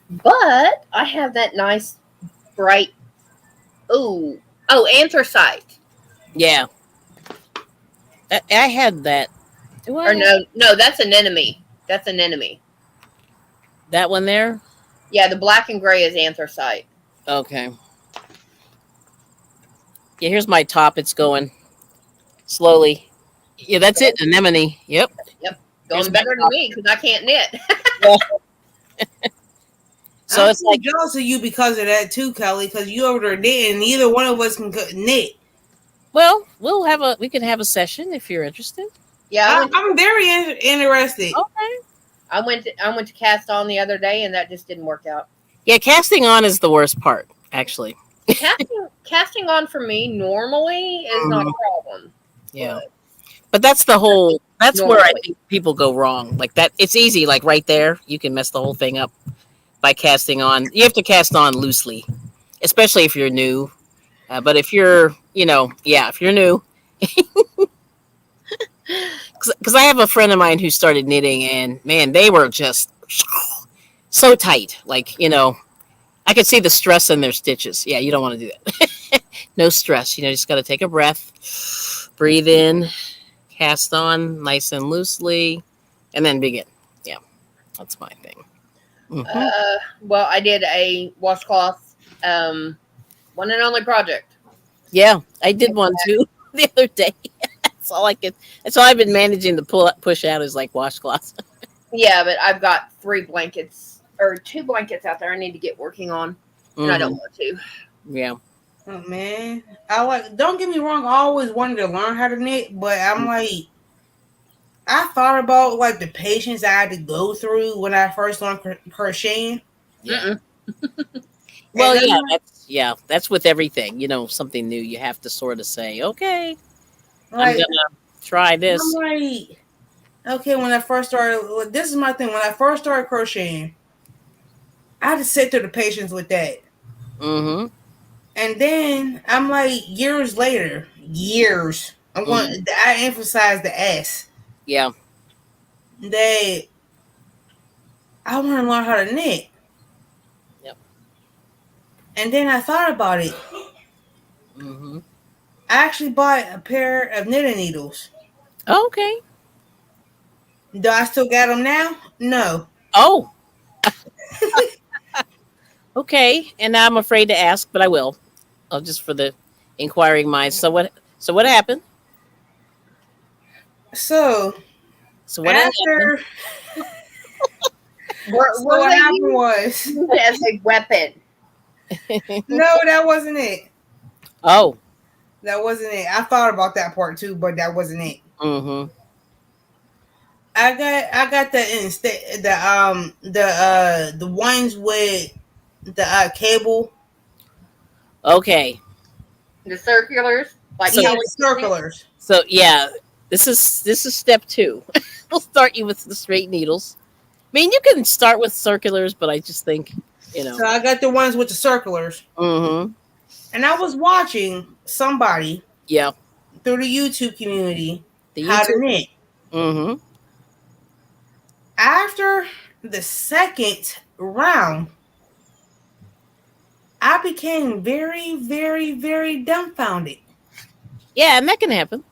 But I have that nice bright, ooh, oh, anthracite. Yeah. I had that. Do I Or have no, no, that's an enemy. That's an enemy. that one there? Yeah, the black and gray is anthracite. Okay. Yeah, here's my top. It's going slowly. Yeah, that's it. Anemone. Yep. Yep, Here's going my better than top. me because I can't knit. Yeah. So I'm it's so like, jealous of you because of that too, Kelly. Because you over there knitting, and neither one of us can knit. well, we can have a session if you're interested. Yeah, I'm very interested. Okay. I went to cast on the other day and that just didn't work out. Yeah, casting on is the worst part, actually. Casting on for me normally is not a Mhm. problem. Yeah. But But that's the whole that's where I normally. think people go wrong. Like that it's easy, like right there, you can mess the whole thing up by casting on. You have to cast on loosely, especially if you're new. But if you're, yeah, if you're new, because I have a friend of mine who started knitting, and man, they were just so tight. Like, I could see the stress in their stitches. Yeah, you don't want to do that. No stress. Just got to take a breath, breathe in, cast on nice and loosely, and then begin. Yeah, that's my thing. Well, I did a washcloth, one and only project. Yeah, I did one too the other day. That's all I could. That's all I've been managing to push out is like washcloths. Yeah, but I've got 3 blankets or 2 blankets out there I need to get working on, and I don't Hmm. want to. Yeah. Oh man, I like. Don't get me wrong. I always wanted to learn how to knit, but I'm like, I thought about like the patience I had to go through when I first learned crocheting, Yeah. Mm-mm. Well, and yeah, I'm that's with everything. Something new. You have to sort of say, okay, I'm like, gonna try I'm this. like, okay. When I first started, this is my thing. When I first started crocheting, I had to sit through the patience with that. Mm-hmm. And then I'm like, years later, years. Mm-hmm. I emphasize the S Yeah. that I want to learn how to knit. Yep. And then I thought about it. Mm-hmm. I actually bought a pair of knitting needles. Okay. Do I still got them now? No. Oh, okay. And now I'm afraid to ask, but I will. Just for the inquiring minds. So what? So what happened? So So what happened? after, Were, so were what they happened was, used as a weapon? no, that wasn't it. Oh. That wasn't it. I thought about that part too, but that wasn't it. Mm-hmm. I got the instead the ones with the cable. Okay. The circulars, like So Yeah, Kelly. the circulars. yeah, this is step two. We'll start you with the straight needles. I mean, you can start with circulars, but I just think, you know. So I got the ones with the circulars. Mm-hmm. And I was watching somebody Yeah. through the YouTube community The how to YouTube. knit. Mm-hmm. After the second round, I became very, very, very dumbfounded. Yeah, and that can happen.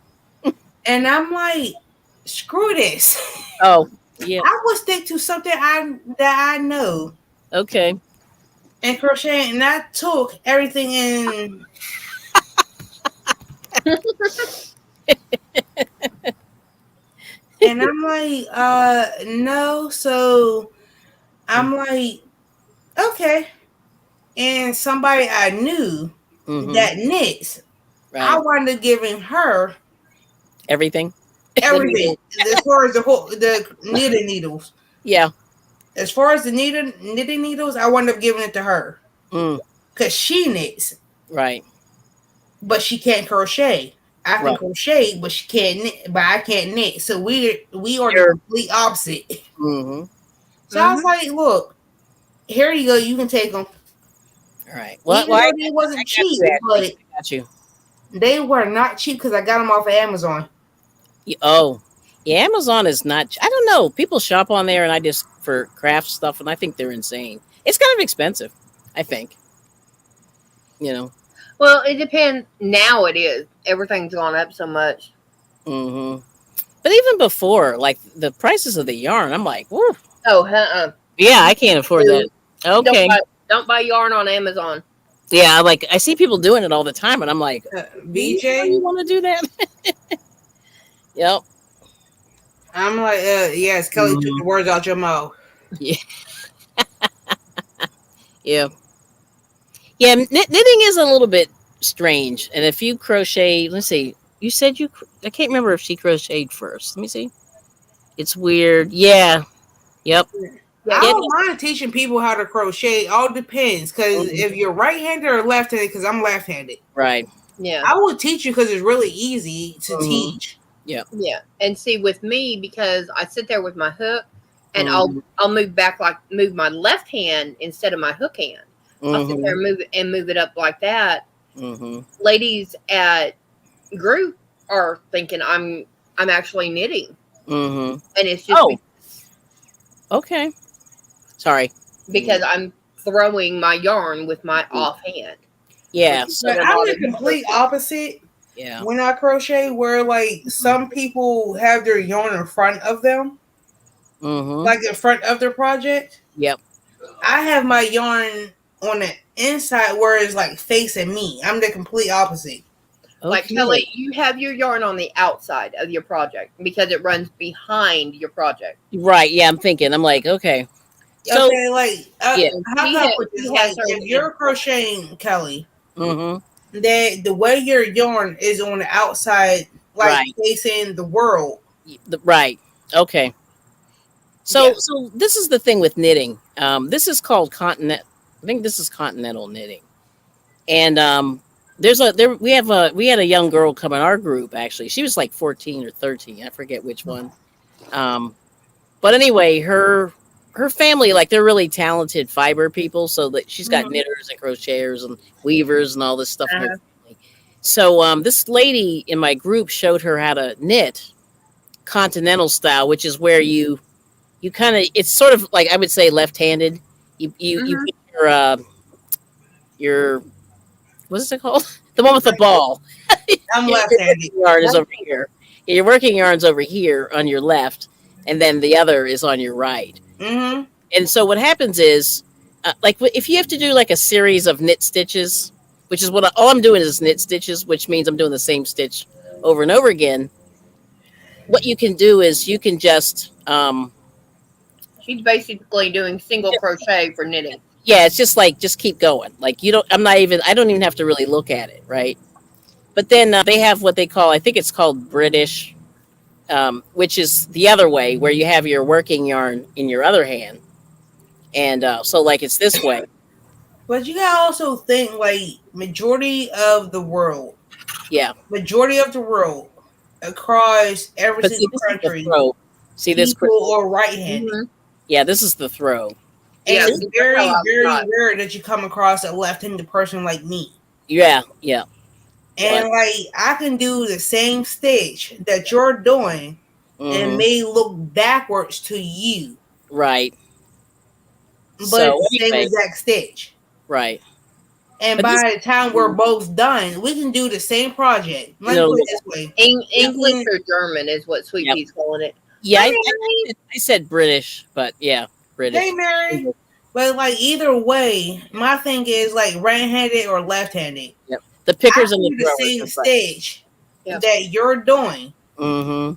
And I'm like, screw this. Oh, yeah. I will stick to something I know Okay. and crochet, and I took everything in. And I'm like, no. So I'm like, okay. And somebody I knew Mm-hmm. that knits, I Right. wanted to giving her Everything. The everything needle. as far as the knitting needles. Yeah. As far as the knitting needles, I wound up giving it to her Mm. because she knits, Right. but she can't crochet. I can Right. crochet, but she can't knit, but I can't knit. So we are the You're. complete opposite. Mm-hmm. So I was Mm-hmm. like, look, here you go. You can take them. All right. Well, Even I though got it wasn't you, cheap, but Ashley. Got you. They were not cheap because I got them off of Amazon. Oh, yeah. Amazon is not. I don't know. People shop on there, and I just for craft stuff, and I think they're insane. It's kind of expensive. I think. You know. Well, it depends. Now it is. Everything's gone up so much. Hmm. But even before, like the prices of the yarn, I'm like, whoa. Oh, uh-uh. Yeah, I can't afford that. Don't Okay. buy don't buy yarn on Amazon. Yeah, like I see people doing it all the time, and I'm like, do you really BJ, want to do that? Yep. I'm like, yes, Kelly took Mhm. the words out your mouth. Yeah. Yeah. Yeah. Knitting is a little bit strange, and if you crochet, let's see. You said you. I can't remember if she crocheted first. Let me see. It's weird. Yeah. Yep. Yeah, I Yeah. don't mind teaching people how to crochet. All depends, because Mhm. if you're right-handed or left-handed, because I'm left-handed, Right. yeah, I will teach you because it's really easy to Hmm. teach. Yep. yeah. And see, with me, because I sit there with my hook, and Hmm. I'll move back, like move my left hand instead of my hook hand. I'll sit there Hmm. and move it up like that. Hmm. Ladies at group are thinking I'm actually knitting, Hmm. and it's just Oh. Okay. Sorry. because I'm throwing my yarn with my offhand, which Yeah. is So what But a I'm lot the of complete people opposite yeah. when I crochet, where like Hmm. some people have their yarn in front of them, Hmm. like in front of their project. Yep. I have my yarn on the inside where it's like facing me. I'm the complete opposite. like Okay. Kelly. You have your yarn on the outside of your project because it runs behind your project, Right. Yeah. I'm thinking. I'm like, okay. So Okay, like yeah. and how can I put this? she Like has hers if in you're front. crocheting, Kelly, Hmm. that the way your yarn is on the outside, like Right. facing the world. Right. Okay. Yeah. So this is the thing with knitting. This is called continent. I think this is continental knitting. And there's a there we had a young girl come in our group actually. She was like 14 or 13. I forget which one. Um, but anyway, her family, like they're really talented fiber people, so that she's got Mhm. knitters and crocheters and weavers and all this stuff in her Uh-huh. family. So this lady in my group showed her how to knit continental style, which is where you kind of it's sort of like I would say left-handed. You Hmm. put your what's it called? The one with the ball. I'm Your left-handed. working yarn is Right. over here. Your working yarn's over here on your left, and then the other is on your right. Mm-hmm. And so what happens is, like if you have to do like a series of knit stitches, which is all I'm doing is knit stitches, which means I'm doing the same stitch over and over again. What you can do is you can just She's basically doing single crochet for knitting. yeah, it's just like just keep going. Like you don't I don't even have to really look at it, right? But then they have what they call, I think it's called British, which is the other way, where you have your working yarn in your other hand, and so like it's this way. But you gotta also think like Yeah, majority of the world across every but see, single this is the country, throw. See this, people Crystal? are right-handed, Hmm. Yeah, this is the throw. and Yeah, See? it's see, that's how very, I was very taught. rare that you come across a left-handed person like me. Yeah, yeah, Yeah. but And like I can do the same stitch that you're doing, and it hmm may look backwards to you, right. but So it's the same anyway, exact stitch. right. And But this, by the time we're both done, we can do the same project. Let me no, put yeah, it this way: we English can. or German is what Sweet yep, Pea's calling it. yeah. Hi, Mary. I said British, but yeah, Hey, British. Mary. But like either way, my thing is like right-handed or left-handed. Yep. The I pickers and can the do the throwers same are right. stitch Yeah. that you're doing. Mm-hmm.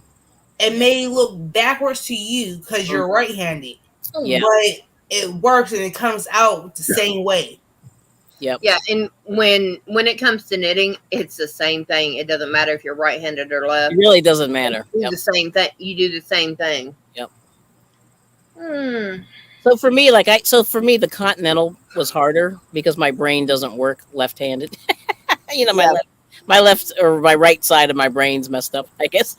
It may look backwards to you because you're Hmm. right-handed, Yeah. but it works and it comes out the same way. Yep. Yeah, and when it comes to knitting, it's the same thing. It doesn't matter if you're right-handed or It left. really doesn't matter. You do Yep. the same thing. You do the same thing. Yep. Hmm. So for me, so for me, the continental was harder because my brain doesn't work left-handed. Yeah. My left or my right side of my brain's messed up, I guess.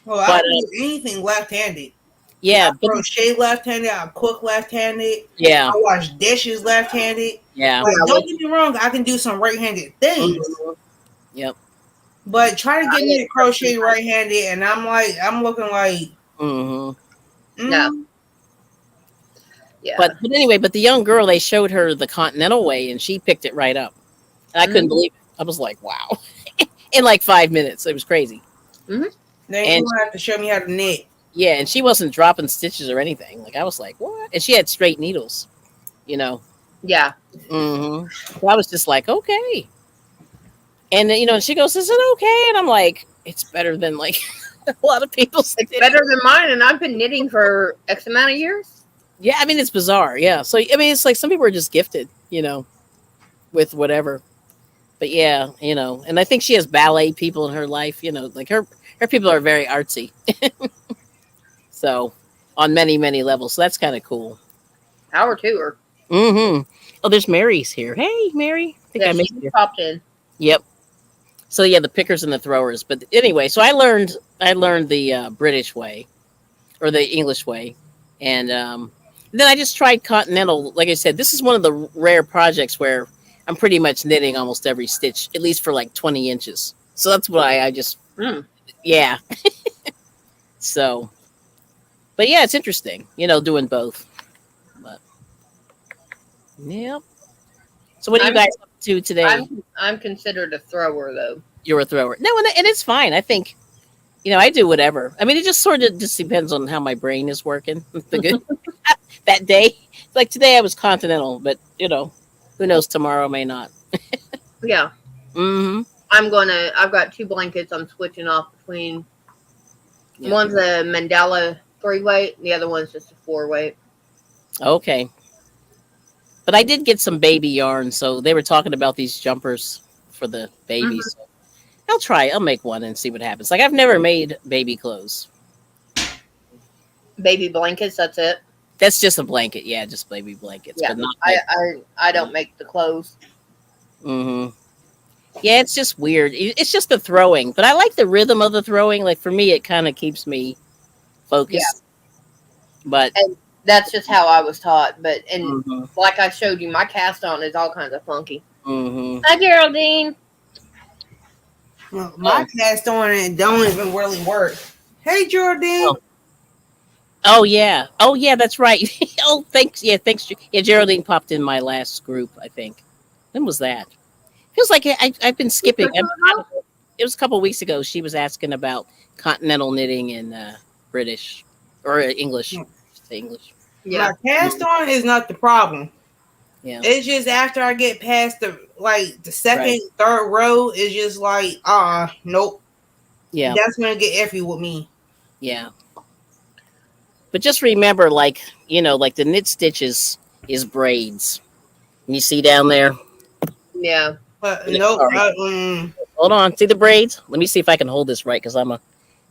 Well, I But can do anything left-handed. I yeah, but crochet left-handed. I cook left-handed. yeah, I wash dishes left-handed. yeah. Like, Yeah. don't get me wrong, I can do some right-handed things, Mhm. Yep. But try to I get me to didn't work crochet right handed, and I'm looking like, Hmm. no, mm, yeah. But anyway, but the young girl, they showed her the continental way, and she picked it right up. And I couldn't Mm-hmm. believe it. I was like, wow. In like 5 minutes, it was crazy. Mm-hmm. then you And gonna have to show me how to knit. yeah, and she wasn't dropping stitches or anything. Like I was like, what? And she had straight needles, you know. Yeah. So I was just like, okay. And then, she goes, "Is it okay?" And I'm like, "It's better than like a lot of people's It's knitting." better than mine, and I've been knitting for X amount of years. Yeah, I mean, it's bizarre. Yeah, so I mean, it's like some people are just gifted, with whatever. But yeah, and I think she has ballet people in her life. Like her people are very artsy. So on many many levels, so that's kind of cool. Power to her. Mm-hmm. Oh, there's Mary's here. Hey, Mary. I think Yeah, I she missed just you. popped in. Yep. So yeah, the pickers and the throwers. But anyway, so I learned the British way or the English way, and then I just tried continental. Like I said, this is one of the rare projects where I'm pretty much knitting almost every stitch, at least for like 20 inches. So that's why I just Mm. yeah. So, but yeah, it's interesting, doing both. But yeah. So what are you I'm guys up to today? I'm considered a thrower though. You're a thrower. No, and it's fine. I think I do whatever. I mean, it just sort of just depends on how my brain is working. The good that day. Like today, I was continental, but who knows? Tomorrow may not. Yeah. Mm-hmm. I've got two blankets I'm switching off between. Yeah. One's a mandala 3 weight, and the other one's just a 4 weight. Okay. But I did get some baby yarn, so they were talking about these jumpers for the Mm-hmm. babies. I'll try. I'll make one and see what happens. Like I've never made baby clothes. Baby blankets, that's it. That's just a blanket. Yeah, just baby blankets, Yeah. but not I like. I, I don't make the clothes. Mm-hmm. Yeah, it's just weird. It's just the throwing, but I like the rhythm of the throwing. Like for me, it kind of keeps me Yeah. focused. But And that's just how I was taught. But and mm-hmm, like I showed you, my cast on is all kinds of funky. mm-hmm. Hi Geraldine. Well, my Oh, cast on it don't even really work. Hey, Jordan. oh, oh yeah, that's right. Oh, thanks. Yeah, thanks. Yeah, Geraldine popped in my last group. I think. When was that? Feels like I've been You skipping. cooking or not? It was a couple weeks ago. She was asking about continental knitting and British or English. Say English. My Yeah. cast on is not the problem. Yeah. It's just after I get past the Right. second, third row, it's just like, nope. Yeah. That's gonna get iffy with me. Yeah. But just remember, like like the knit stitches is braids. You see down there? Yeah. But nope. Sorry. Hold on. See the braids? Let me see if I can hold this right because I'm a.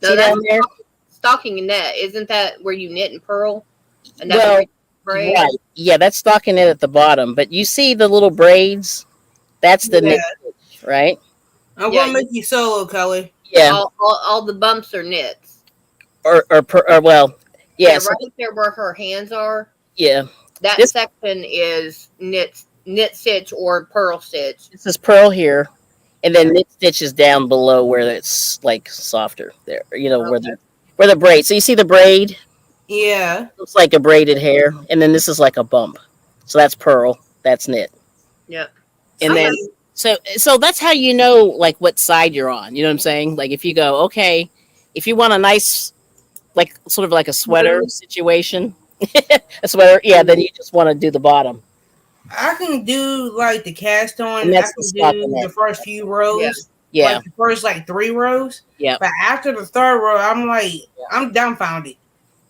No, See down that's there? stocking and net. Isn't that where you knit and purl? And that's where Well, you braid? right. Yeah, that's stockinette at the bottom. But you see the little braids? That's the Yeah, knit stitch, right? I'm Yeah. gonna make you solo, Kelly. Yeah. All the bumps are knits. Or well, Yeah, yeah. So right there where her hands are. yeah, That this section is knit stitch or purl stitch. this is pearl here, and Yeah. then knit stitch is down below where it's like softer. There, where Okay. the braid. So you see the braid? Yeah. Looks like a braided hair, and then this is like a bump. So that's pearl. That's knit, Yeah. and Okay. then so that's how you know like what side you're on. You know what I'm saying? Like if you go okay, if you want a nice like sort of like a sweater Smooth. situation, a sweater, yeah, then you just want to do the bottom, I can do like the cast on. and I that's the can do stockinette. the first few Yeah. rows, Yeah, like the first like 3 rows. yeah, But after the third row, I'm like, I'm dumbfounded.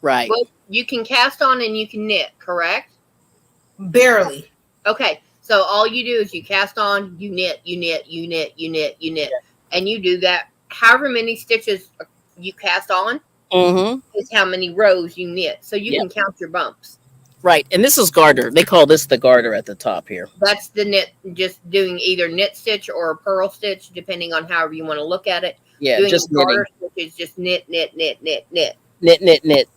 right. Well, you can cast on and you can knit, correct? Barely. Okay. So all you do is you cast on, you knit, you knit, you knit, you knit, you knit, and you do that. However many stitches you cast on Mm-hmm. is how many rows you knit. So you Yep. can count your bumps. Right, and this is garter. They call this the garter at the top here. That's the knit, just doing either knit stitch or a purl stitch, depending on however you want to look at it. Yeah, Doing just a knitting, garter stitch is just knit, knit, knit, knit, knit. knit, knit, knit.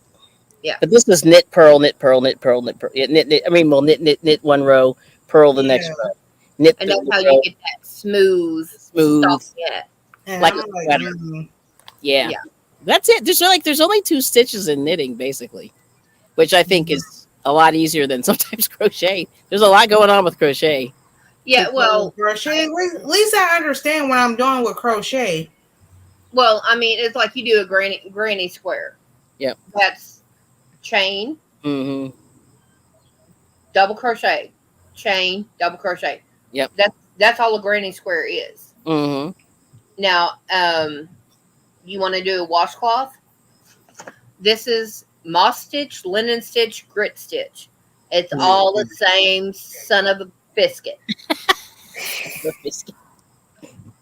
Yeah. But this is knit, pearl, knit, pearl, knit, pearl, knit, pearl. Yeah, knit, knit. I mean, well, knit, knit, knit one row, pearl the next Yeah. row, knit And the that's how you row. get that smooth Smooth, Yeah. And like I'm a like, sweater. mm. Yeah, Yeah. that's it. There's only 2 stitches in knitting, basically, which I think is a lot easier than sometimes crochet. There's a lot going on with crochet. Yeah. Because crochet, at least I understand what I'm doing with crochet. Well, I mean, it's like you do a granny square. Yep. That's chain, Mm-hmm. double crochet, chain, double crochet. Yep. That's all a granny square is. Mm-hmm. Now, you want to do a washcloth? This is moss stitch, linen stitch, grit stitch. It's all the same son of a biscuit.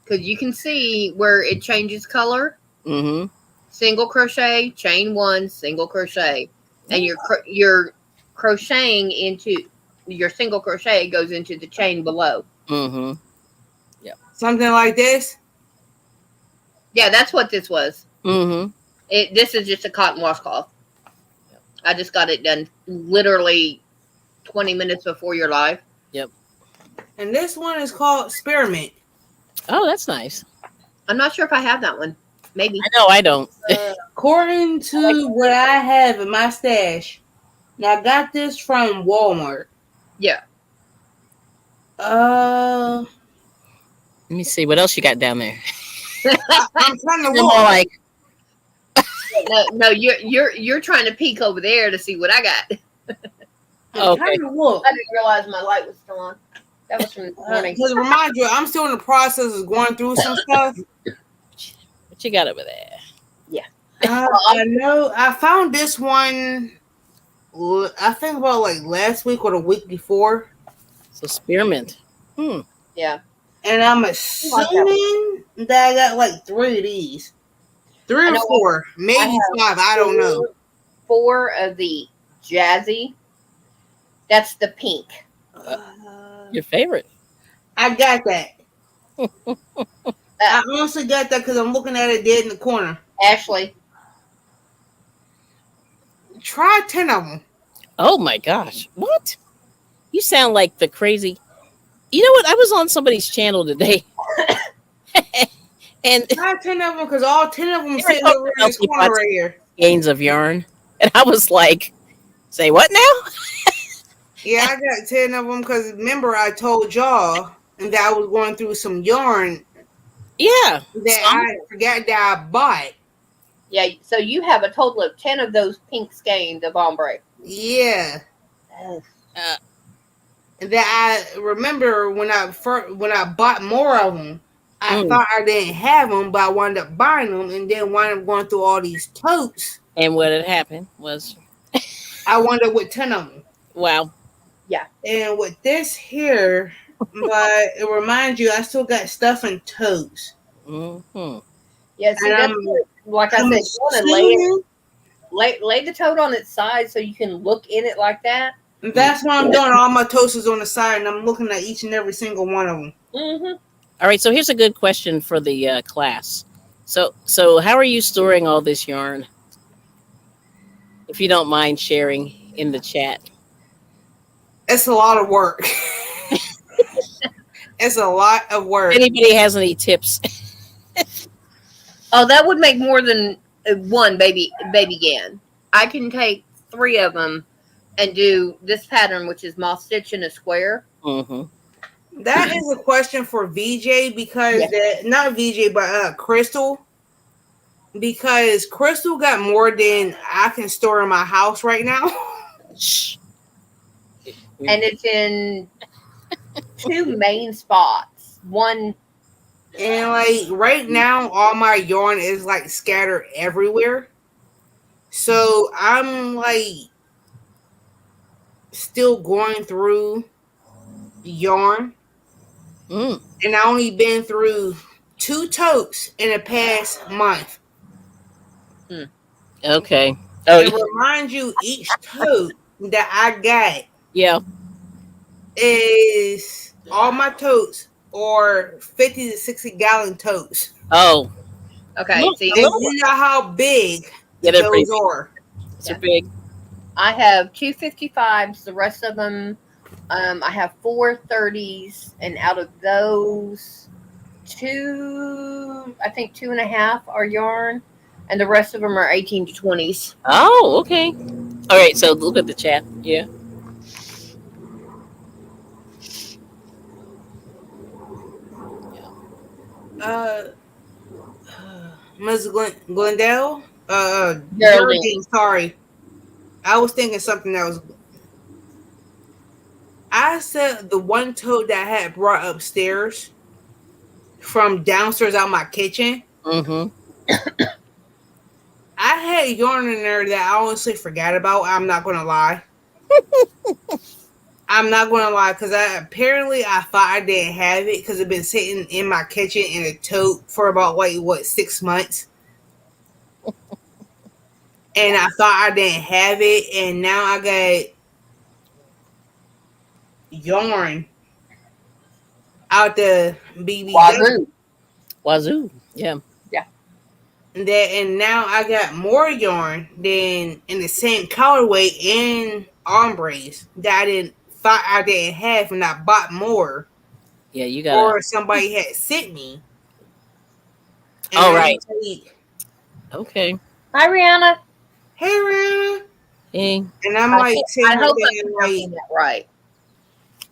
Because you can see where it changes color. Mm-hmm. Single crochet, chain one, single crochet, and you're crocheting into your single crochet goes into the chain below. Mm-hmm. Something like this. Yeah, that's what this was. Mm-hmm. This is just a cotton washcloth. I just got it done literally 20 minutes before your live. Yep. And this one is called Spearmint. Oh, that's nice. I'm not sure if I have that one. Maybe. I know I don't. According to what I have in my stash, now I got this from Walmart. Yeah. Let me see what else you got down there. I'm trying to They're more look. like No, you're trying to peek over there to see what I got. I'm trying to look. I didn't realize my light was still on. That was from this morning. Because remind you, I'm still in the process of going through some stuff. what you got over there. I know. I found this one. I think about like last week or the week before, So spearmint. Yeah. and I'm assuming that I got like 3 of these, 3 I or know 4, maybe 5. I don't know. 4 of the jazzy. That's the pink. Your favorite. I got that. I honestly got that because I'm looking at it dead in the corner. Ashley. Try 10 of them. Oh my gosh. What? You sound like the crazy. You know what? I was on somebody's channel today. and Try 10 of them because all 10 of them They were sitting talking over in about this corner right here. gains of yarn. And I was like, say what now? Yeah, I got 10 of them because remember I told y'all that I was going through some yarn Yeah. that I forgot that I bought. Yeah, so you have a total of 10 of those pink skeins of ombre. Yeah. Uh, That I remember when I bought more of them, I Mm. thought I didn't have them, but I wound up buying them and then wound up going through all these totes. and what had happened was, I wound up with 10 of them. wow. And with this here, but it reminds you, I still got stuff in totes. Mm-hmm. Yeah, see, And that's like I said, you want to lay the tote on its side so you can look in it like that. That's what I'm doing. All my totes is on the side, and I'm looking at each and every single one of them. Mm-hmm. All right. So here's a good question for the class. So how are you storing all this yarn? If you don't mind sharing in the chat. It's a lot of work. It's a lot of work. If anybody has any tips? Oh, that would make more than one baby gan. I can take 3 of them and do this pattern, which is moss stitch in a square. Mm-hmm. That is a question for VJ because not VJ, but Crystal. Because Crystal got more than I can store in my house right now. And it's in 2 main spots. One, And like right now, all my yarn is like scattered everywhere. So I'm like still going through yarn. Mm. And I only been through 2 totes in the past month. Okay. And remind you, each tote that I got Yeah. is all my totes or 50 to 60-gallon totes. Oh. okay, Look, see, And you know how big Yeah, they're pretty those are. They're big. I have 2 55s. The rest of them, I have 4 30s, and out of those, two, I think 2.5 are yarn, and the rest of them are 18 to 20s. Oh, okay. All right. So look at the chat. Yeah. Yeah. Uh, Ms. Glendale? Geraldine. Geraldine, sorry. I was thinking something that was. I said the one tote that I had brought upstairs from downstairs out my kitchen. Mm-hmm. I had yarn in there that I honestly forgot about. I'm not gonna lie. I'm not gonna lie because I thought I didn't have it because it's been sitting in my kitchen in a tote for about like what 6 months, and I thought I didn't have it, and now I got yarn out the BBW. Wazoo. Wazoo. Yeah. Yeah. And now I got more yarn than in the same colorway and ombres that I didn't thought I didn't have, and I bought more Yeah. You gotta. or somebody had sent me, and All I'm right. like, Okay. Hi, Rihanna. "Hey, Rihanna," Hey. and I'm like sitting I here hope thinking, I'm like, pronouncing that right.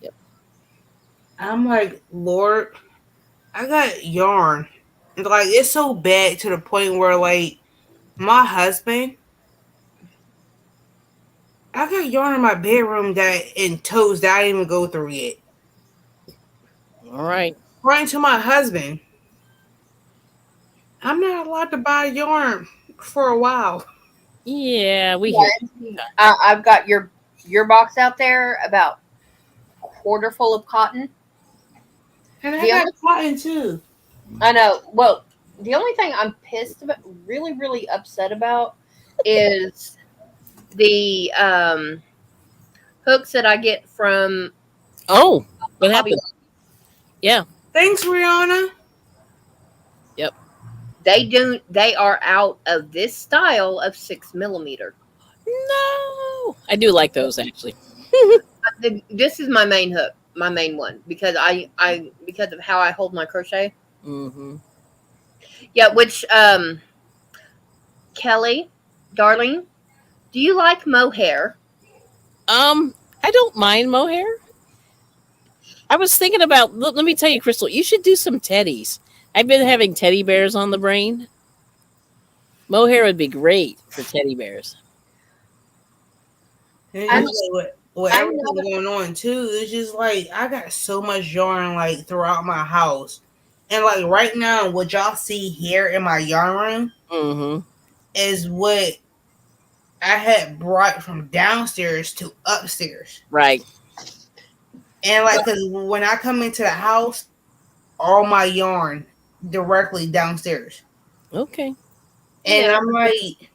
Yep. I'm like, Lord, I got yarn, and like it's so bad to the point where like my husband, I got yarn in my bedroom that in toes that I didn't even go through yet. All right. According to my husband, I'm not allowed to buy yarn for a while. Yeah, we hear you. Yeah, I've got your box out there about quarter full of cotton. And I The got only cotton too. I know. Well, the only thing I'm pissed about, really, really upset about, is the hooks that I get from Oh, what Hobby happened? Lobby. Yeah. Thanks, Rihanna. Yep. They are out of this style of 6 millimeter. No, I do like those actually. This is my main hook, my main one, because I because of how I hold my crochet. Mm-hmm. Yeah, which Kelly, darling, do you like mohair? I don't mind mohair. I was thinking about. Let me tell you, Crystal. You should do some teddies. I've been having teddy bears on the brain. Mohair would be great for teddy bears. And I'm it's like with I'm everything not. going on too, it's just like I got so much yarn like throughout my house. And like right now, what y'all see here in my yarn room Mm-hmm. is what I had brought from downstairs to upstairs. Right. And like, cause when I come into the house, all my yarn directly downstairs. Okay. And Yeah. I'm like,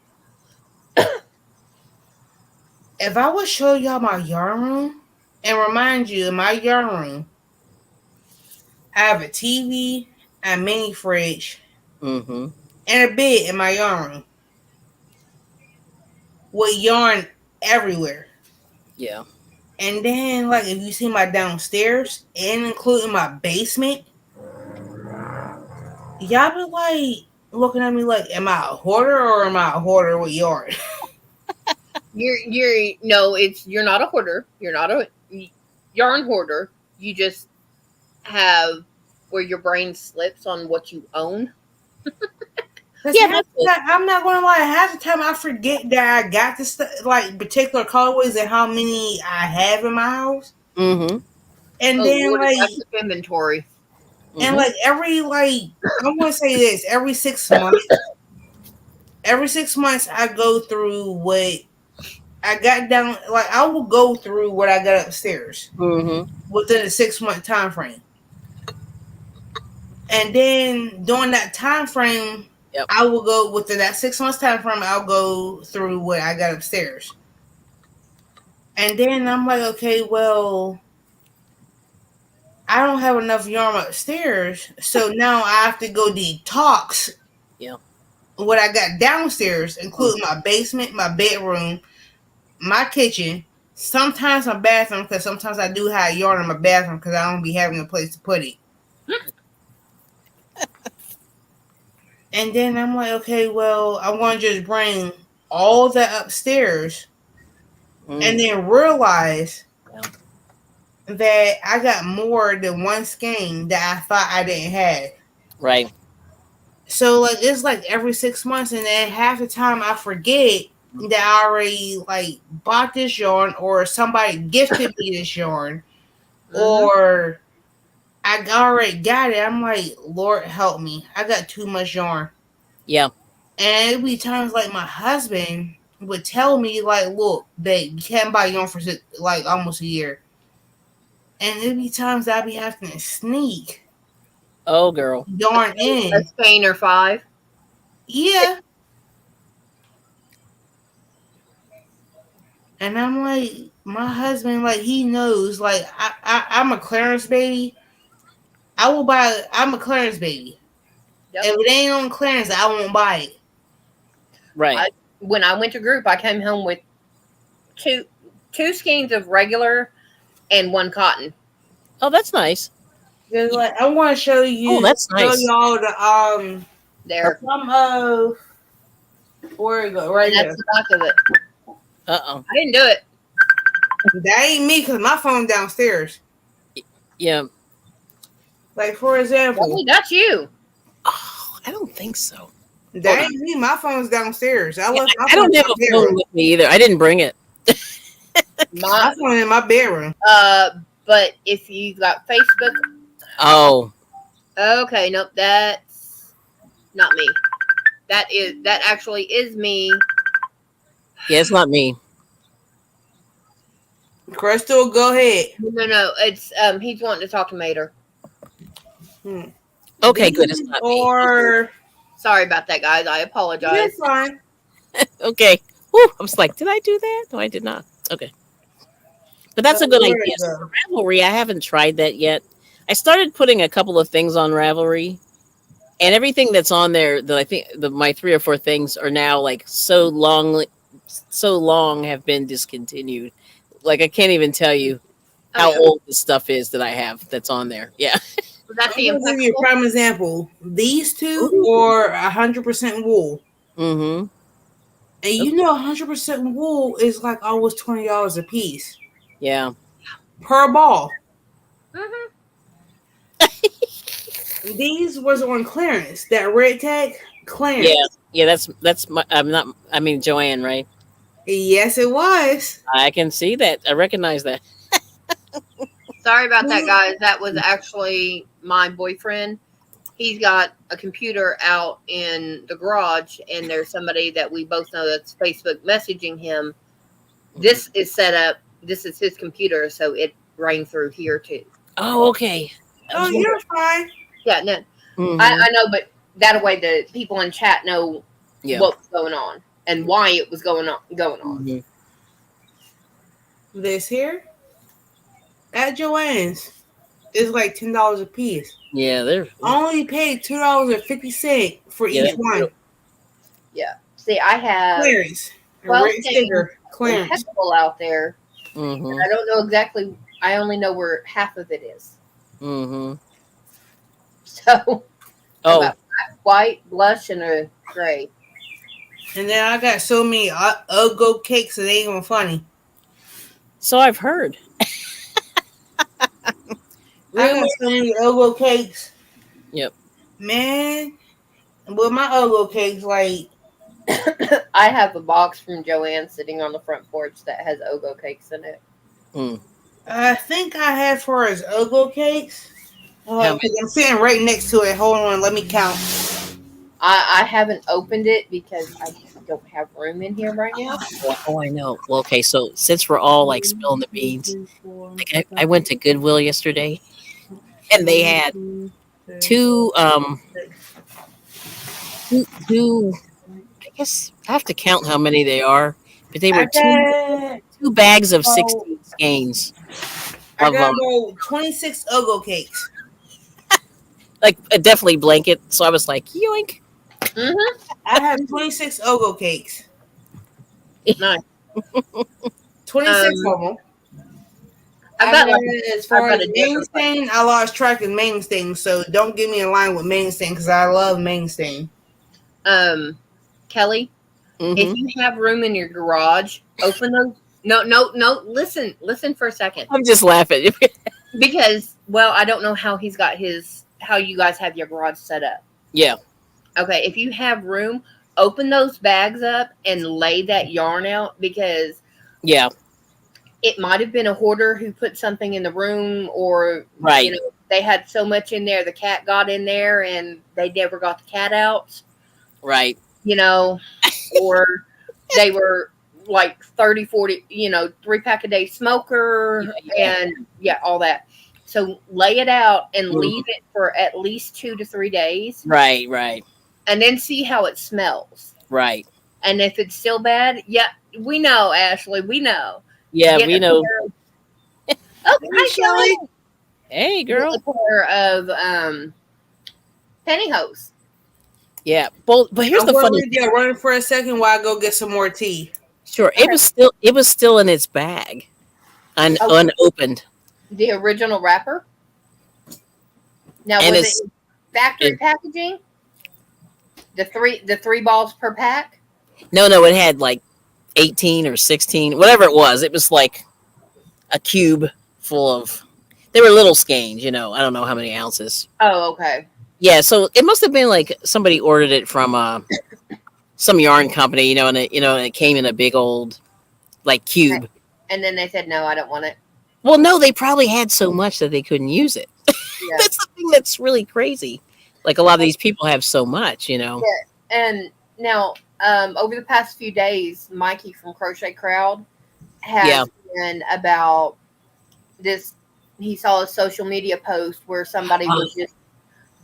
if I would show y'all my yarn room and remind you, in my yarn room, I have a TV, a mini fridge, Mm-hmm. and a bed in my yarn room with yarn everywhere. Yeah. And then, like, if you see my downstairs and including my basement, y'all be like looking at me like, am I a hoarder or am I a hoarder with yarn? You're no, it's you're not a hoarder. You're not a yarn hoarder. You just have where your brain slips on what you own. Cause Yeah, that's it. I'm not gonna lie, half the time I forget that I got this like particular colorways and how many I have in my house. Mm-hmm. And Oh then Lord, like I keep inventory. and Mm-hmm. like every like I'm gonna say this, every 6 months I go through what I got down like I will go through what I got upstairs Mm-hmm. within a 6 month time frame. And then during that time frame, Yep. I will go within that 6 months time frame, I'll go through what I got upstairs. And then I'm like, okay, well, I don't have enough yarn upstairs, so now I have to go detox Yeah. what I got downstairs, including Mm-hmm. my basement, my bedroom, my kitchen, sometimes my bathroom, because sometimes I do have yarn in my bathroom because I don't be having a place to put it. And then I'm like, okay, well, I want to just bring all that upstairs, and Mm, then realize yeah. that I got more than one skein that I thought I didn't have. Right. So like it's like every 6 months, and then half the time I forget that I already like bought this yarn, or somebody gifted me this yarn, Mm-hmm. or I already got it. I'm like, Lord help me, I got too much yarn. Yeah. And it'd be times like my husband would tell me like, look, babe, you can't buy yarn for like almost a year. And it'd be times I'd be having to sneak Oh, girl. yarn A in. skein or five. Yeah. And I'm like, my husband, like, he knows, like, I'm a clearance baby. I'm a clearance baby. Yep. If it ain't on clearance, I won't buy it. Right. I when I went to group, I came home with two two skeins of regular and one cotton. Oh, that's nice. Cause like, I want to show Oh, that's show nice. y'all the There, some of where it go right and that's here. the back of it. Uh-oh. I didn't do it. That ain't me, cause my phone downstairs. Yeah. Like for example, Well, that's you. Oh, I don't think so. Hold that on. ain't me. My phone's downstairs. I Yeah, left my I phone don't in have my a phone bedroom. with me either. I didn't bring it. My My phone in my bedroom. but if you got Facebook, Oh, okay, nope, that's not me. That actually is me. yeah, it's not me. Crystal, go ahead. No, it's he's wanting to talk to Mater. Hmm. Okay, good. It's These not me. are Sorry about that, guys. I you're apologize. fine. Okay. Whew, I was like, did I do that? No, I did not. Okay. But that's a good Where idea. it So go? for Ravelry, I haven't tried that yet. I started putting a couple of things on Ravelry, and everything that's on there that I think my three or four things are now like so long have been discontinued. Like I can't even tell you Oh how yeah, old the stuff is that I have that's on there. Yeah. was that I'm the gonna give you a impeccable? prime example. These two Ooh. are 100% wool, Mm-hmm. and you Okay. know 100% wool is like almost $20 a piece Yeah. per ball. Hmm. These was on clearance. That red tag Yeah. clearance. Yeah. That's my. I'm not. I mean Joanne, right? Yes, it was. I can see that. I recognize that. Sorry about that, guys. That was actually my boyfriend. He's got a computer out in the garage, and there's somebody that we both know that's Facebook messaging him. Mhm. This is set up. This is his computer, so it rang through here too. Oh, okay. I Oh, was you're wondering. Yeah, no, Mm-hmm. I know, but that way the people in chat know Yeah. what was going on and why it was going on. Hmm. this here at Joanne's is like $10 a piece. Yeah. They're. I only paid $2.50 for Yeah. each one. Yeah. See, I have Clearance. A 12 red skeins sticker. Clearance. impeccable out there, and Mm-hmm. I don't know exactly. I only know where half of it is. Mm-hmm. So I Oh, got white, blush, and a gray. And then I got so many Uggo cakes that ain't even funny. so I've heard. I got Rumor. so many Uggo cakes. Yep. Man, with my Uggo cakes, like, I have a box from Joanne sitting on the front porch that has Ogo cakes in it. Mm. I think I had for as Uggo cakes. How Because I'm sitting right next to it. Hold on, let me count. I haven't opened it because I don't have room in here right now. many? Oh, I know. Well, okay. So since we're all like One, spilling the two, beans, three, four, like I five, went to Goodwill yesterday, and they one, had two, three, two six. two. I guess I have to count how many they are, but they I were got two bags of about 16 skeins I of got about 26 Uggo cakes. like a definitely blanket. So I was like, yoink. Mm-hmm. I have 26 Ogo cakes. Nice. 26 Um, of them. I've I got like had, as I've far got as a main different one. stain, I lost track of main stain, so don't get me in line with main stain because I love main stain. Um, Kelly, if Hmm. you have room in your garage, open those. No, no, no. Listen for a second, I'm just laughing. because I don't know how how you guys have your garage set up. Yeah, Okay, if you have room, open those bags up and lay that yarn out, because yeah, it might have been a hoarder who put something in the room, or right, they had so much in there the cat got in there and they never got the cat out, right. you know, or they were like 30, 40, 3 pack a day Yeah, smoker, yeah. and yeah, all that. So lay it out and leave Mhm. it for at least 2 to 3 days, Right, right, and then see how it smells. right. And if it's still bad, yeah, we know, Ashley, we know. Yeah, Get we a know. pair. Oh, Hey, hi, Shelly. Kelly. Hey, Get girl. a pair of pantyhose. Yeah, but here's I'm the gonna funny leave thing. you running for a second while I go get some more tea. Sure, Okay. it was still in its bag, Oh, unopened, the original wrapper. Now, and was it factory it packaging? The three balls per pack. no, it had like 18 or 16, whatever it was. It was like a cube full of. They were little skeins, I don't know how many ounces. Oh, okay. Yeah, so it must have been like somebody ordered it from some yarn company, and it came in a big old like cube. And then they said, no, I don't want it. Well, no, they probably had so much that they couldn't use it. Yeah. That's the thing that's really crazy. Like a lot of these people have so much. Yeah. And now, over the past few days, Mikey from Crochet Crowd Yeah. has been about this. He saw a social media post where somebody Oh, was just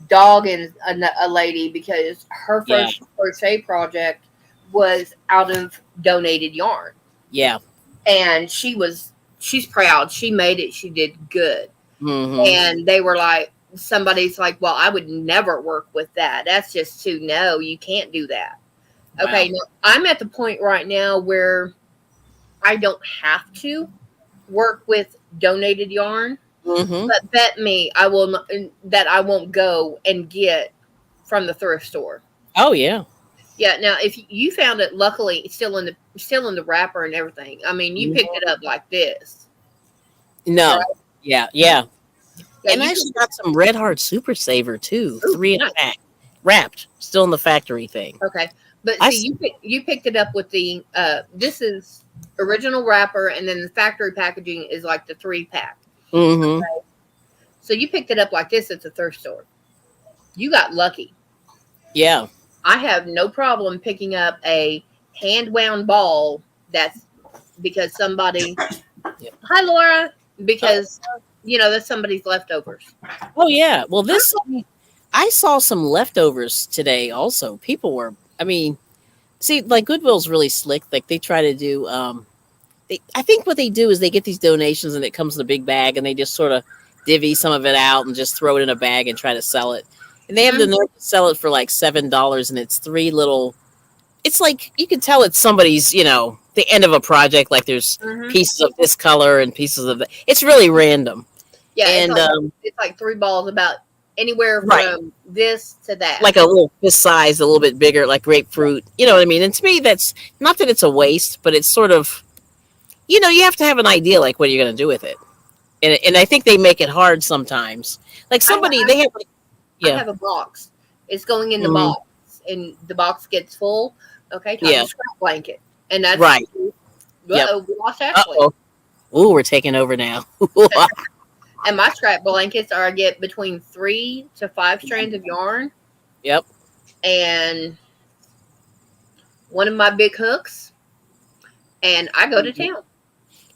dogging a lady because her yeah. first crochet project was out of donated yarn, Yeah. and she's proud. She made it. She did good. Hmm. And they were like, somebody's like, well, I would never work with that. That's just too, no, you can't do that. Okay, Wow. now I'm at the point right now where I don't have to work with donated yarn, Hmm. but bet me I will not, that I won't go and get from the thrift store. Oh yeah. Yeah, now if you found it, luckily it's still in the wrapper and everything. I mean, you picked it up like this, right? No. Yeah. Yeah. Yeah, And you I picked. actually got some Red Heart Super Saver too, Ooh, three in nice. a pack, wrapped, still in the factory thing. Okay, but I. see, you picked it up with the this is original wrapper, and then the factory packaging is like the 3 pack. Mm-hmm. So you picked it up like this at the thrift store. You got lucky. Yeah. I have no problem picking up a hand wound ball. That's because somebody. Yep. Hi, Laura. Oh. Because that's somebody's leftovers. Oh yeah. Well, I saw some leftovers today. Also, people were. I mean, see, like Goodwill's really slick. Like they try to do. I think what they do is they get these donations and it comes in a big bag and they just sort of divvy some of it out and just throw it in a bag and try to sell it. And they have the Mhm. nerve to sell it for like $7 and it's three little. It's like you can tell it's somebody's. The end of a project. Like there's Mhm. pieces of this color and pieces of that. It's really random. Yeah, And it's like 3 balls, about anywhere right, from this to that. like a little this size, a little bit bigger, like grapefruit. You know what I mean? And to me, that's not that it's a waste, but it's sort of you have to have an idea like what you're going to do with it. And I think they make it hard sometimes. Like I, somebody they have like I yeah. have a box. It's going in the Mhm. box, and the box gets full. Okay, time Yeah, to scrap blanket, and that's. right. Yep. Uh-oh, we lost Uh Ashley. oh. Ooh, we're taking over now. And my scrap blankets are, I get between 3 to 5 strands of yarn Yep. and one of my big hooks, and I go to Mhm. town.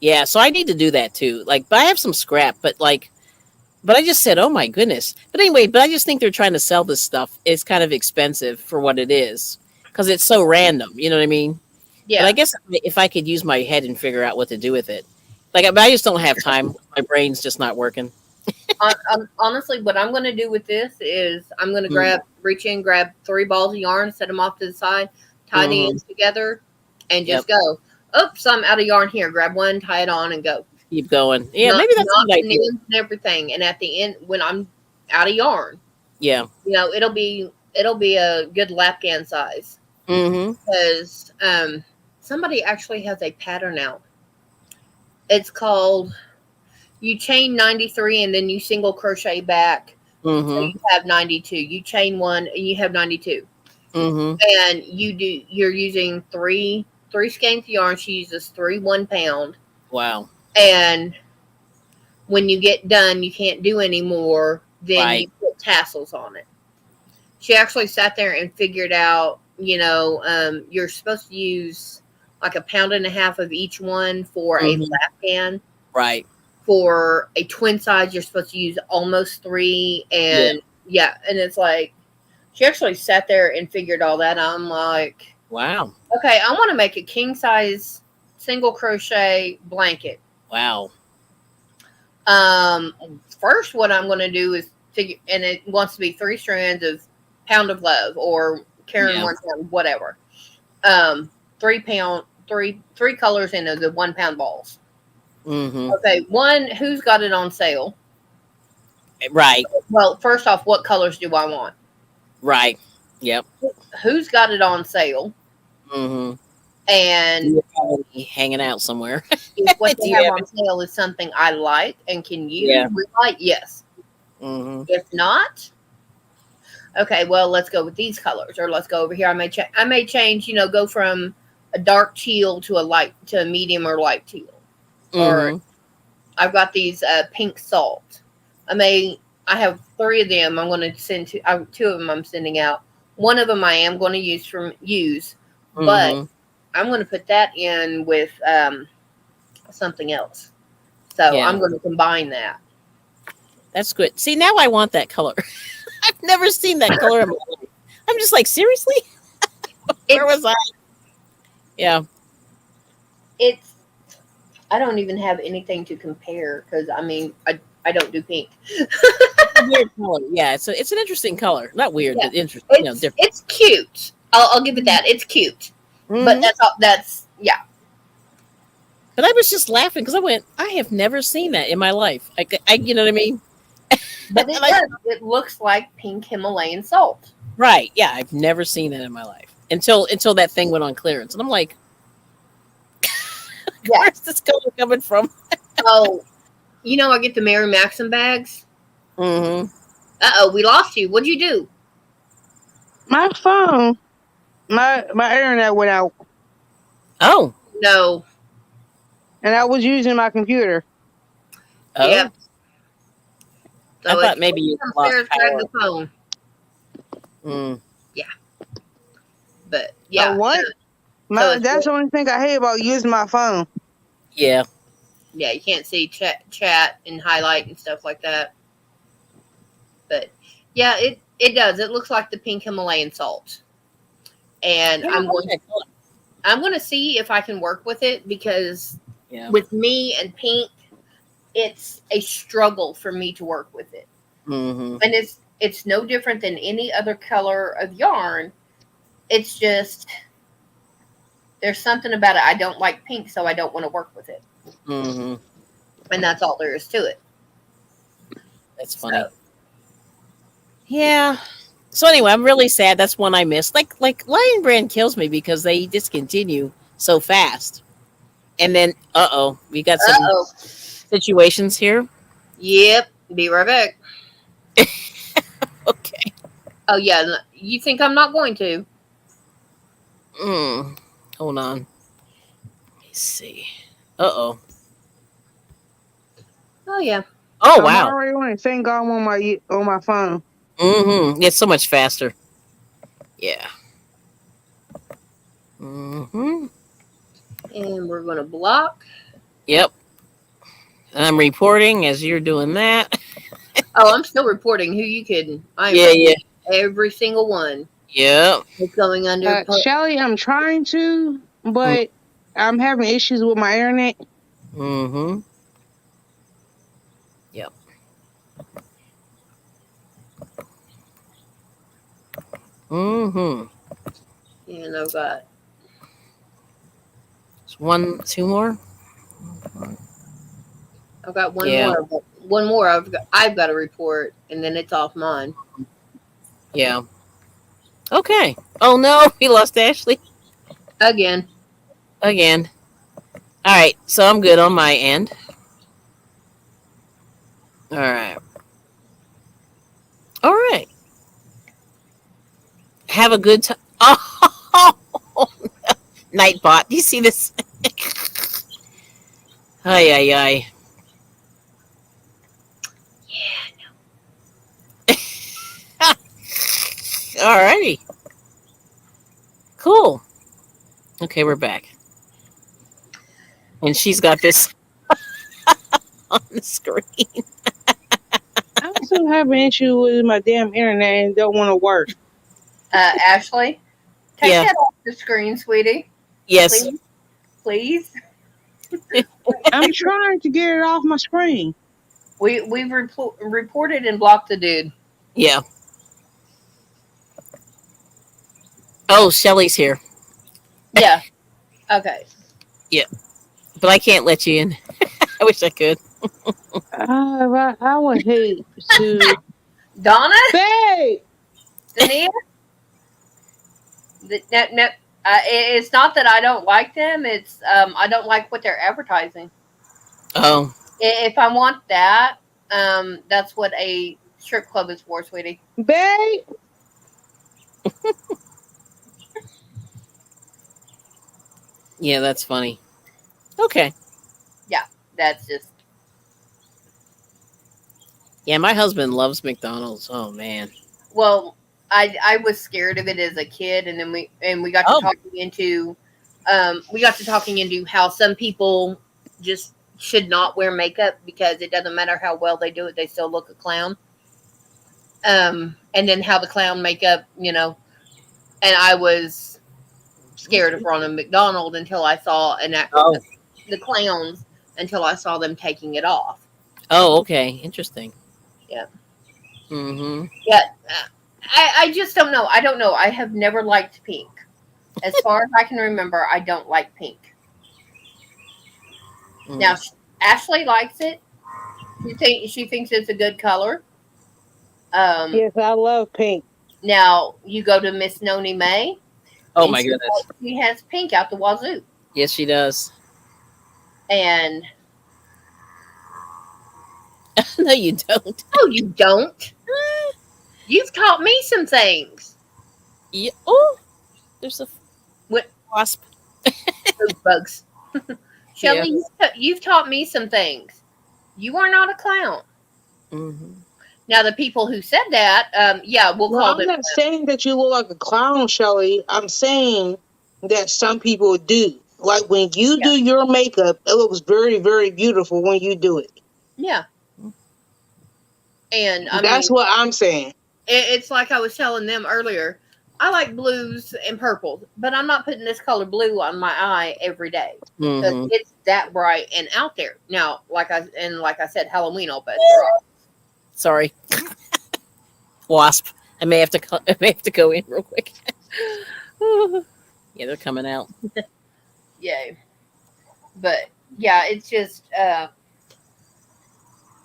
Yeah, so I need to do that too. Like, but I have some scrap, but I just said, oh my goodness. But anyway, but I just think they're trying to sell this stuff. It's kind of expensive for what it is because it's so random. You know what I mean? But I Yeah. guess if I could use my head and figure out what to do with it, I just don't have time. My brain's just not working. Honestly, what I'm going to do with this is I'm going Mm-hmm. to reach in, grab 3 balls of yarn, set them off to the side, tie the Mm-hmm. ends together, and Yep. just go. Oops, I'm out of yarn here. Grab one, tie it on, and go. Keep going. Yeah, Not maybe that's a not good the idea. ends and everything. And at the end, when I'm out of yarn, Yeah. it'll be it'll be a good lapgan size Mm-hmm. because somebody actually has a pattern out. It's called you chain 93 and then you single crochet back. So Mm-hmm. you have 92. You chain one and you have 92. Mm-hmm. And you're using three skeins of yarn. She uses 3 1 pound. Wow. And when you get done, you can't do any more. Then you Right. put tassels on it. She actually sat there and figured out, you're supposed to use like a pound and a half of each one for a Mm-hmm. lap band. Right. For a twin size, you're supposed to use almost three. Yeah. And yeah, and it's like, she actually sat there and figured all that out. I'm like, Wow. okay, I want to make a king size single crochet blanket. Wow. Um, First, what I'm going to do is figure, and it wants to be 3 strands of pound of love or Karen Yeah. 1 pound, whatever. 3 pound, three colors in the 1 pound balls. Mm-hmm. Okay, one, who's got it on sale? Right. Well, first off, what colors do I want? Right. Yep. Who's got it on sale? Mm-hmm. And You're probably hanging out somewhere. if what Do they you have have on it? sale is something I like and can use, Yeah. relight, yes. Mm-hmm. If not, okay, well, let's go with these colors, or let's go over here. I may change, go from a dark teal to a medium or light teal, or Mm-hmm. I've got these pink salt. I have 3 of them. I'm going to send 2 of them. I'm sending out. One of them I am going to use, but Mm-hmm. I'm going to put that in with something else. So I'm Yeah. going to combine that. That's good. See, now I want that color. I've never seen that color in my life. I'm just like, seriously? Where It's was I? Yeah. it's I don't even have anything to compare because I don't do pink. It's a weird color. Yeah, it's an interesting color. Not weird, Yeah, but interesting. Different. it's cute. I'll give it that. It's cute, but Mm-hmm. that's all. That's yeah. But I was just laughing because I went, I have never seen that in my life. You know what I mean? But And it I, does. It looks like pink Himalayan salt. right? Yeah, I've never seen that in my life until that thing went on clearance, and I'm like, Yeah. where's this color coming from? Oh, I get the Mary Maxim bags. Mm-hmm. We lost you. What'd you do? My phone, my internet went out, Oh, No. and I was using my computer. Yep. oh. I So if thought you maybe you come lost upstairs, grab power. the phone. Mm, Yeah. But Oh, yeah. what? So it's That's the only thing I hate about using my phone. yeah. yeah, you can't see chat and highlight and stuff like that. But yeah, it does. It looks like the pink Himalayan salt. And Yeah, I like that color. I'm going to see if I can work with it because Yeah. with me and pink, it's a struggle for me to work with it. Mm-hmm. And it's no different than any other color of yarn. It's just there's something about it. I don't like pink, so I don't want to work with it. Mm-hmm. And that's all there is to it. That's funny. So, Yeah. So anyway, I'm really sad. That's one I missed. Like Lion Brand kills me because they discontinue so fast. And then we got some uh-oh. situations here. Yep. Be right back. Okay. Oh, yeah. You think I'm not going to? Hold on. Let me see. Uh-oh. Oh, yeah. Oh I'm wow. already on it. Thank God I'm on my phone. Mm-hmm. It's so much faster. Yeah. Mm-hmm. And we're going to block. Yep. I'm reporting as you're doing that. Oh, I'm still reporting. Who you kidding? I'm Yeah, yeah. every single one. Yep. It's going under. Shelly, I'm trying to, but I'm having issues with my internet. Mm-hmm. Yep. Mm-hmm. And I've got. Two more. I've got one Yeah. more. One more. I've got to report, and then it's off mine. Yeah. Okay. Oh no, we lost Ashley Again. again. All right, so I'm good on my end. All right. All right. Have a good time. Oh, Nightbot. Do you see this? Ay, ay, ay. All righty. Cool. Okay, we're back. And she's got this on the screen. I still have an issue with my damn internet and don't want to work. Ashley, take Yeah. that off the screen, sweetie. Yes. Please, please. I'm trying to get it off my screen. We've reported and blocked the dude. Yeah. Oh, Shelly's here. Yeah. Okay. Yeah. But I can't let you in. I wish I could. I would hate to. Donna, Babe! Dania, no, no. It's not that I don't like them. It's I don't like what they're advertising. Oh. If I want that, that's what a strip club is for, sweetie. Babe! Yeah, that's funny. Okay. Yeah, that's just. Yeah, my husband loves McDonald's. Oh man. Well, I was scared of it as a kid, and then we got to Oh. talking into how some people just should not wear makeup because it doesn't matter how well they do it, they still look a clown. And then how the clown makeup, and I was scared of Ronald McDonald until I saw Oh. the clowns until I saw them taking it off. Oh, okay. Interesting. Yeah. Mm-hmm. Yeah. I just don't know. I don't know. I have never liked pink. As far as I can remember, I don't like pink. Now, Ashley likes it. She thinks it's a good color. Yes, I love pink. Now you go to Miss Noni May, Oh and my goodness. she has pink out the wazoo. Yes, she does. And No, you don't. no, you don't. You've taught me some things. Yeah. Oh, there's a What wasp. bugs, Yeah. Shelly? You've taught me some things. You are not a clown. Mm-hmm. Now the people who said that, yeah, we'll Well, call I'm them. not saying that you look like a clown, Shelly. I'm saying that some people do. Like when you Yeah, do your makeup, it looks very, very beautiful when you do it. yeah. And I That's mean, what I'm saying. it's like I was telling them earlier. I like blues and purples, but I'm not putting this color blue on my eye every day because Mm-hmm. it's that bright and out there. Now, like I said, Halloween all bets are off. Sorry, wasp. I may have to. I may have to go in real quick. Yeah, they're coming out. Yay! But yeah, it's just.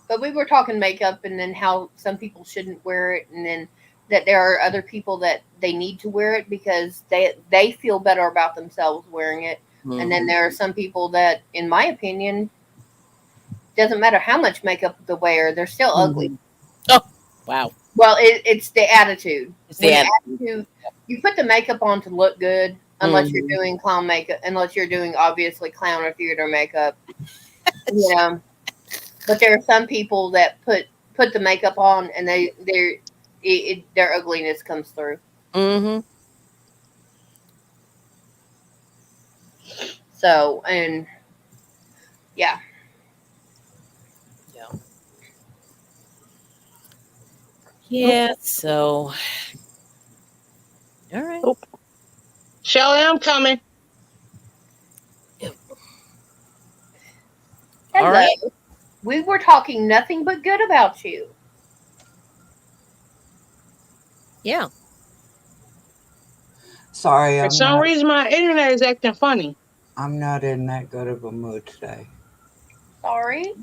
But we were talking makeup, and then how some people shouldn't wear it, and then that there are other people that they need to wear it because they feel better about themselves wearing it, and then Mm-hmm. there are some people that, in my opinion, doesn't matter how much makeup they wear, they're still ugly. Mm-hmm. Oh, wow. Well, it's the attitude. It's the When the attitude. attitude, you put the makeup on to look good, unless you're Mm-hmm. doing clown makeup, unless you're doing obviously clown or theater makeup, you know. But there are some people that put the makeup on and their ugliness comes through. Mm-hmm. So and yeah, Yeah. Yeah. So, all right. Oh, Shelly, I'm coming. All hello. right. We were talking nothing but good about you. Yeah. Sorry, For some reason, my internet is acting funny. I'm not in that good of a mood today. Sorry.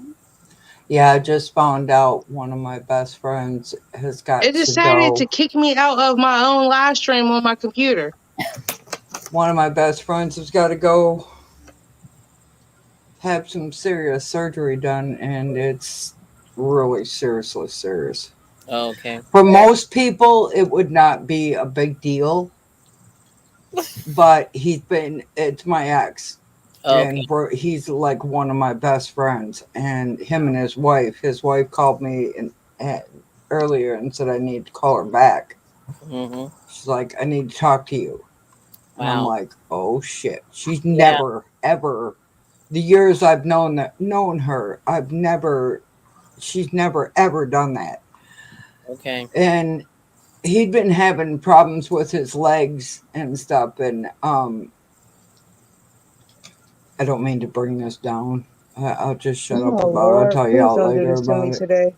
Yeah, I just found out one of my best friends has got It to decided go. to kick me out of my own live stream on my computer. One of my best friends has got to go have some serious surgery done, and it's really seriously serious. Okay. For most people, it would not be a big deal, but it's my ex, Okay. and he's like one of my best friends. And him and his wife called me at, earlier and said I need to call her back. Hmm. She's like, I need to talk to you. And I'm Wow. like, oh shit. She's Yeah. never, ever, the years I've known her, she's never ever done that. Okay. And he'd been having problems with his legs and stuff. And I don't mean to bring this down. I'll just shut up Oh about it. I'll Lord, tell please y'all don't do later this to about me it. today.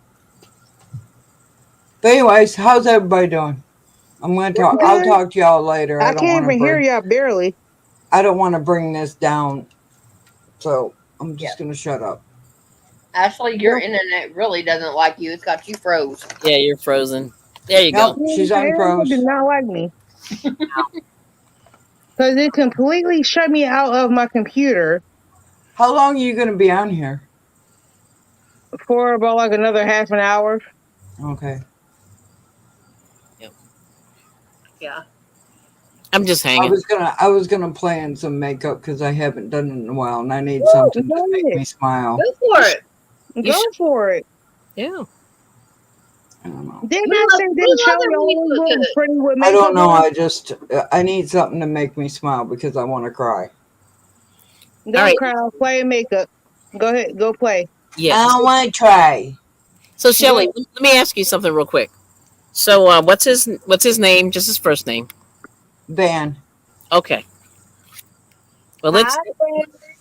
But anyways, how's everybody doing? I'm gonna talk. I'll Good. talk to y'all later. I can't even hear y'all barely. I don't want to bring this down. So I'm Yeah. just gonna shut up. Ashley, your Go. internet really doesn't like you. It's got you froze. Yeah, you're frozen. There you Yep, go. she's My internet unfroze. did not like me because it completely shut me out of my computer How long are you gonna be on here? for about like another half an hour. Okay. Yep. Yeah. I'm just I hanging. was gonna I was gonna plan some makeup because I haven't done it in a while, and I need Woo, something to go make ahead. me smile. Go You for should. it. You Go should. for it. Yeah. I don't know. Didn't I say didn't Shelly We always look look good. pretty with I don't makeup know. on? I need something to make me smile because I want to cry. All Don't right. cry, play makeup. Go ahead, go play. I Yeah. don't want to try. So Go Shelly, let me ask you something real quick. So what's his name? Just his first name. Van. Okay. Well, hi,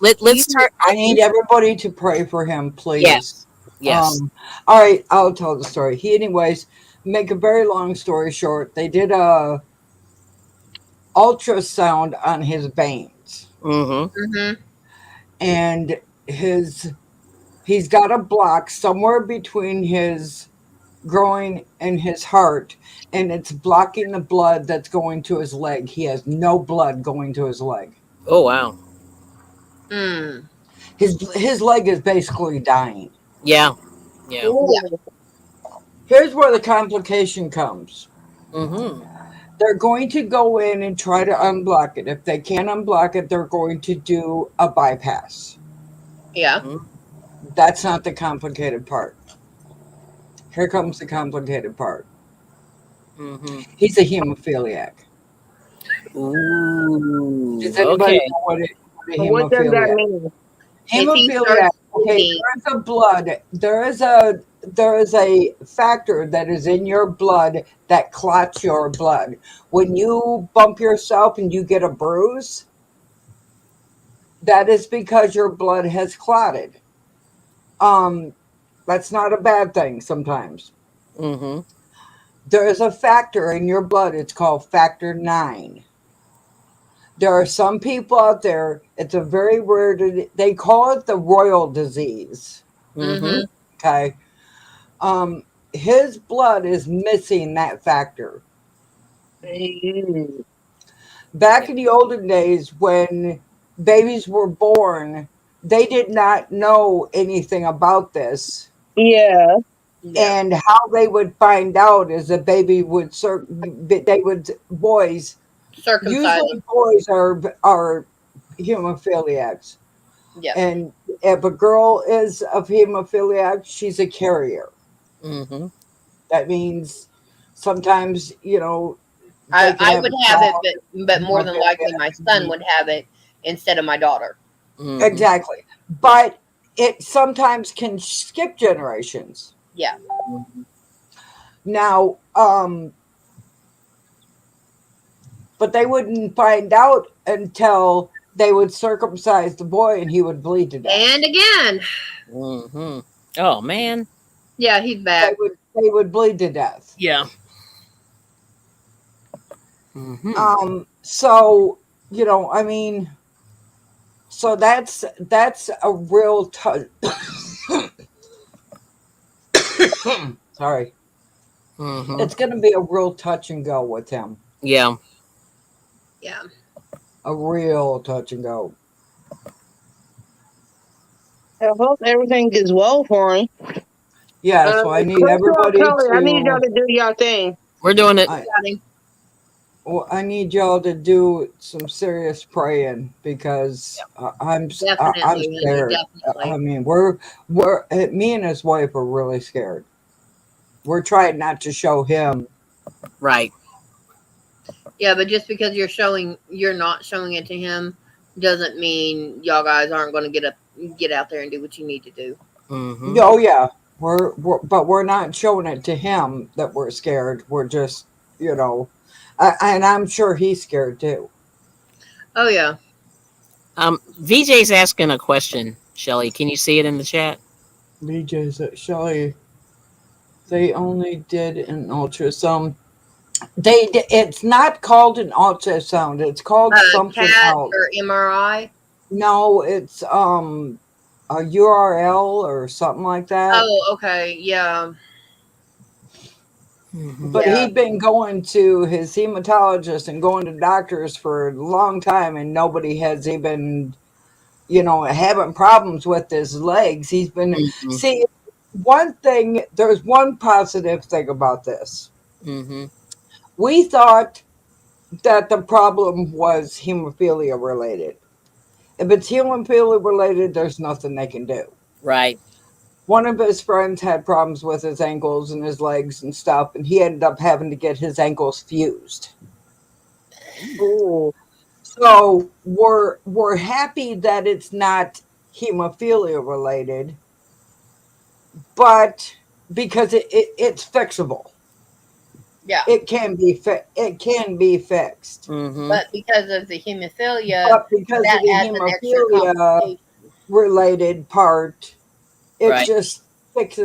let's turn. I need everybody to pray for him, please. Yes. Yes. All right, I'll tell the story. Anyways, make a very long story short, they did a ultrasound on his veins, Mm-hmm. Mm-hmm. and his he's got a block somewhere between his groin and his heart, and it's blocking the blood that's going to his leg. He has no blood going to his leg. Oh wow. Mm. His leg is basically dying. Yeah. Yeah. Yeah. Ooh. Here's where the complication comes. Mm-hmm. They're going to go in and try to unblock it. If they can't unblock it, they're going to do a bypass. Yeah. Mm-hmm. That's not the complicated part. Here comes the complicated part. Mm-hmm. He's a hemophiliac. Ooh. Does anybody Okay. know what a What does that hemophiliac? mean? If he Hemophiliac. starts Okay, bleeding, there's a blood. There is a factor that is in your blood that clots your blood. When you bump yourself and you get a bruise, that is because your blood has clotted. Um, that's not a bad thing sometimes. Mm-hmm. There is a factor in your blood, it's called factor 9. There are some people out there, it's a very rare, they call it the royal disease. Mm-hmm. mm-hmm. Okay. Um, his blood is missing that factor. Mm. Back Yeah. in the olden days when babies were born, they did not know anything about this. Yeah. Yeah. And how they would find out is a baby would they would boys, Circumcised. usually boys are hemophiliacs, Yep. and if a girl is of hemophiliac, she's a carrier. Mm-hmm. That means sometimes they can I have would a have child it, but with more than likely my son hemophilia. would have it instead of my daughter. Mm-hmm. Exactly, but it sometimes can skip generations. Yeah. Now, but they wouldn't find out until they would circumcise the boy and he would bleed to death. And again, Mm-hmm. Oh man. yeah, he's They back. would bleed to death. Yeah. Mm-hmm. So I mean, so that's a real Sorry. Mm-hmm. It's going to be a real touch and go with him. Yeah. Yeah. A real touch and go. I hope everything is well for him. Yeah, so I need Crystal everybody Kelly, I need y'all to. to do your thing. We're doing it. I, Got him. well, I need y'all to do some serious praying because I'm Definitely, honey. scared. I Definitely. mean, me and his wife are really scared. We're trying not to show him. Right. Yeah, but just because you're not showing it to him, doesn't mean y'all guys aren't going to get out there and do what you need to do. Mm-hmm. Oh yeah, but we're not showing it to him that we're scared. We're just, you know, and I'm sure he's scared too. Oh yeah. VJ's asking a question, Shelly. Can you see it in the chat? BJ said, Shelly, they only did an ultrasound. It's not called an ultrasound. It's called something CAT else. or MRI. No, it's a URL or something like that. Oh, okay. Yeah. Mm-hmm. But Yeah. he'd been going to his hematologist and going to doctors for a long time, and nobody has even, having problems with his legs. He's been, Mm-hmm. see, there's one positive thing about this. Mm-hmm. We thought that the problem was hemophilia related. If it's hemophilia related, there's nothing they can do. Right. One of his friends had problems with his ankles and his legs and stuff, and he ended up having to get his ankles fused. Ooh. So we're happy that it's not hemophilia related, but because it's fixable, Yeah. it can be fixed. Mm-hmm. But because of the hemophilia, But because of that the adds an extra hemophilia complication. related part, it Right. just kicks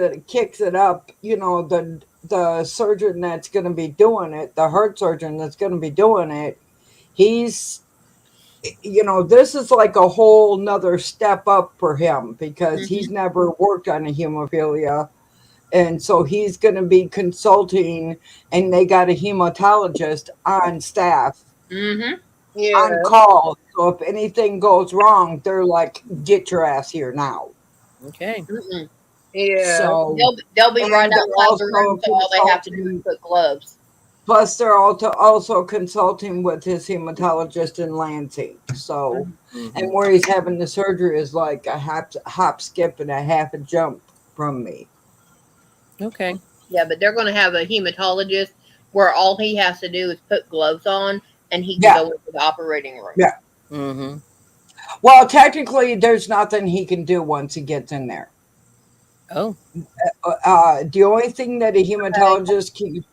it up. The surgeon that's going to be doing it, the heart surgeon that's going to be doing it, he's this is like a whole nother step up for him because he's Mhm. never worked on a hemophilia, and so he's going to be consulting, and they got a hematologist on staff Mhm. on Yeah. call, so if anything goes wrong, they're like, get your ass here now. Okay. Mm-mm. Yeah. So, They'll be right and outside the room, also so all they have to do is consulting. put gloves. Plus, they're also consulting with his hematologist in Lansing. So, Mhm. and Mm-hmm. where he's having the surgery is like a hop, skip, and a half a jump from me. Okay. Yeah, but they're going to have a hematologist where all he has to do is put gloves on, and he can Yeah, go into the operating room. yeah. Mm-hmm. Well, technically, there's nothing he can do once he gets in there. Oh. The only thing that a Okay. hematologist can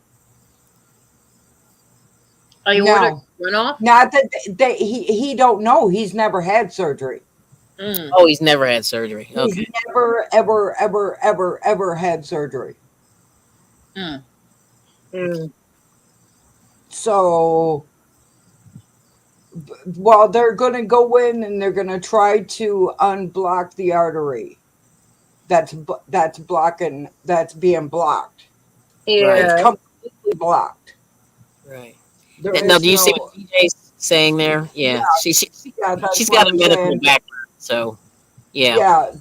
Aorta no, runoff. not that he don't know. He's never had surgery. Mm. Oh, he's never had surgery. He's Okay. never, ever, ever, ever, ever had surgery. Mm. Mm. So, well, they're going to go in and they're going to try to unblock the artery that's being blocked. Right. It's Yeah. completely blocked. Right. There No, is do you see no. what DJ's saying there? Yeah, Yeah. yeah, that's She's what got a I'm medical saying. background, so yeah. Yeah,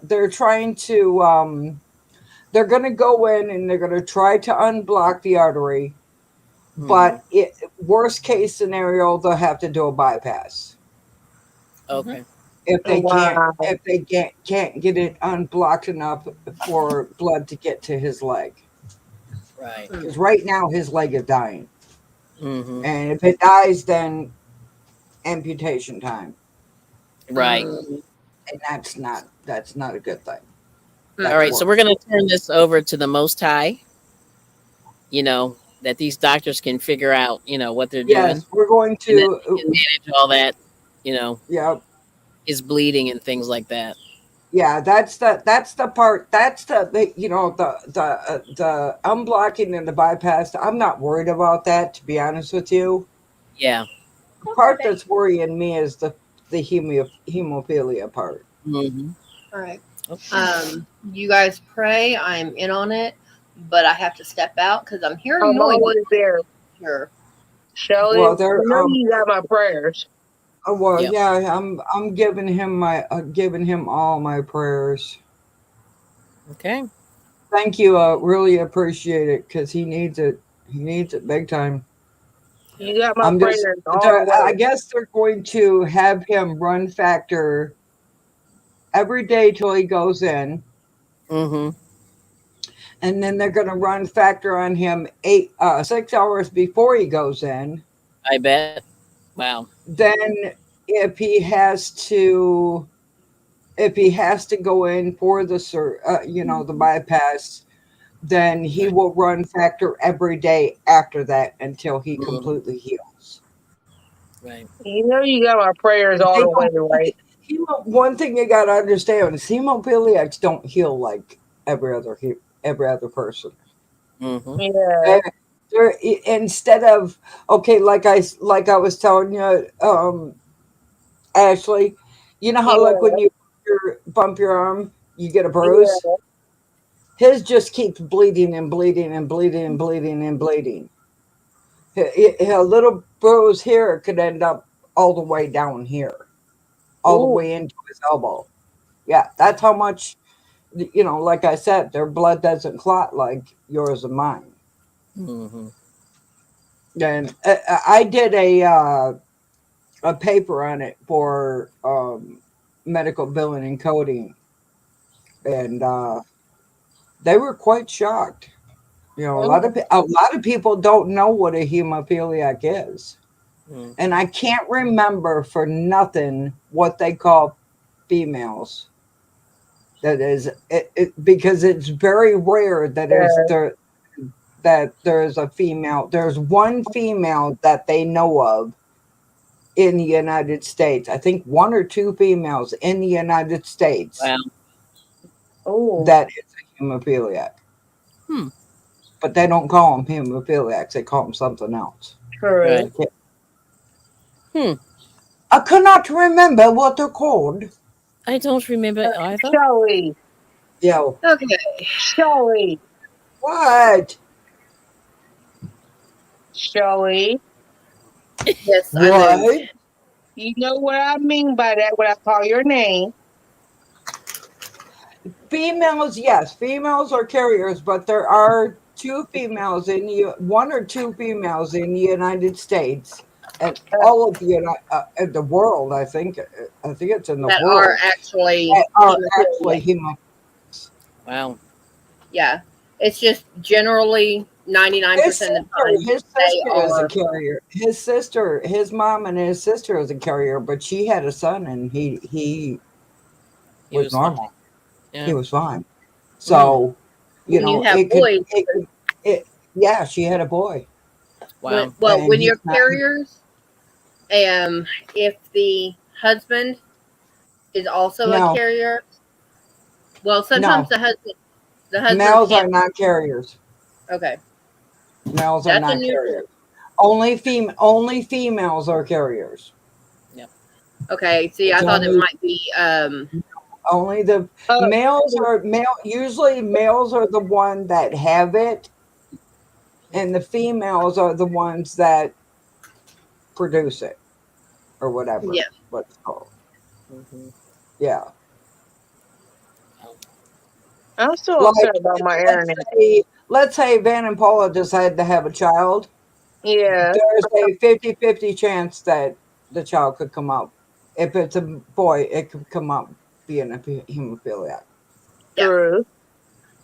they're trying to they're going to go in and they're going to try to unblock the artery, Mm-hmm. but worst case scenario, they'll have to do a bypass Mhm. Okay. if they can't Wow. can't get it unblocked enough for blood to get to his leg. Right. Mm. Because right now his leg is dying, Mm-hmm. and if it dies, then amputation time, Right. Mm. and that's not a good thing. All That's Mm-mm. right. So we're worse. gonna turn this over to the Most High. That these doctors can figure out, what they're doing, Yes, we're going and that they can to. manage all that, you know, Yeah, his bleeding and things like that. yeah. That's the part. That's the unblocking and the bypass. I'm not worried about that, to be honest with you. Yeah. The Okay, part babe. that's worrying me is the hemophilia part. Mm-hmm. All right. Okay. You guys pray. I'm in on it, but I have to step out because I'm hearing I'm noises always there. here. Shelly, Well, you there. know you got my prayers. Well, Yep. yeah. I'm giving him giving him all my prayers. Okay. Thank you. Really appreciate it because he needs it. He needs it big time. Yep. You got my I'm just. prayers all the I way. guess they're going to have him run factor every day till he goes in, Mm-hmm. and then they're going to run factor on him 6 hours before he goes in. I bet. Wow. Then, if he has to, if he has to go in for the the bypass, then he Right. will run factor every day after that until he Mm, completely heals. right. You know you got my prayers all the way, right? One thing you got to understand is hemophiliacs don't heal like every other person. Mm-hmm. Yeah, They're, instead of, okay, like I was telling you, Ashley, you know how like when yeah, you bump your arm, you get a bruise. yeah. His just keeps bleeding and bleeding and bleeding and bleeding and bleeding. A little bruise here could end up all the way down here, all the Ooh, way into his elbow. Yeah, that's how much. Like I said, their blood doesn't clot like yours and mine. Mm-hmm. And I did a paper on it for medical billing and coding, and they were quite shocked. oh, A lot of people don't know what a hemophiliac is, and Mm-hmm. I can't remember for nothing what they call females. That is because it's very rare yeah. that there's a female. There's one female that they know of in the United States. I think one or two females in the United States Wow. Oh, that is a hemophiliac. Hmm. But they don't call them hemophiliacs. They call them something else. true. Right. I can't. Hmm. I cannot remember what they're called. I don't remember either. Shelly, Yo, Okay. Shelly, what? Shelly. Yes, I moved. What? You know what I mean by that when I call your name. Females, yes, females are carriers, but there are one or two females in the United States, and all of the world. I think it's in the That are world actually that are hemophilia. actually hemo. Wow. Yeah. It's just generally 99% of the time His they sister is a are. carrier. His mom and his sister is a carrier, but she had a son, and he He was was fine. normal. He Yeah. was fine. Hmm. So, When you have boys, it could, yeah, she had a boy, Wow. and when he's you're not. carriers, if the husband is also a No, carrier, well, sometimes no, the husband males are can't. not carriers. Okay, Males are that's not unusual. carriers. Only females are carriers. Yeah. Okay, see, It's I thought it only might be. only the Uh, males are male. Usually, males are the one that have it, and the females are the ones that produce it or whatever Yeah. what it's called. Mm-hmm. Yeah, I'm still like upset about my let's internet. let's say Van and Paula decide to have a child. Yeah, There's a 50-50 chance that the child could come out. If it's a boy, it could come out being a hemophiliac. Yeah. true.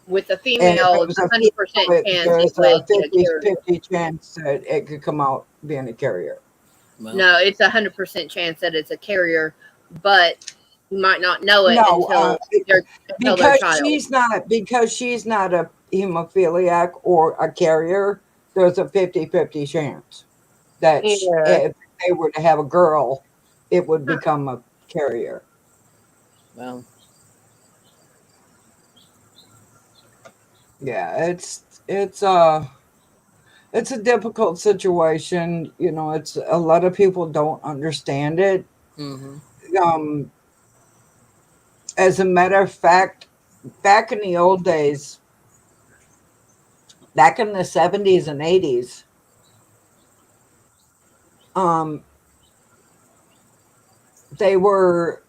With the And if female, it it's was a a hundred percent female, chance it there's a would get a carrier. 50-50 chance that it could come out being a carrier. Well. No, it's 100% chance that it's a carrier, but you might not know it No, until their child. because she's not a hemophiliac or a carrier, there's a 50-50 chance that Yeah. if they were to have a girl, it would Huh. become a carrier. Well. Yeah, it's a difficult situation. It's a lot of people don't understand it. Mm-hmm. Um, As a matter of fact, back in the old days, back in the 70s and 80s, um, they were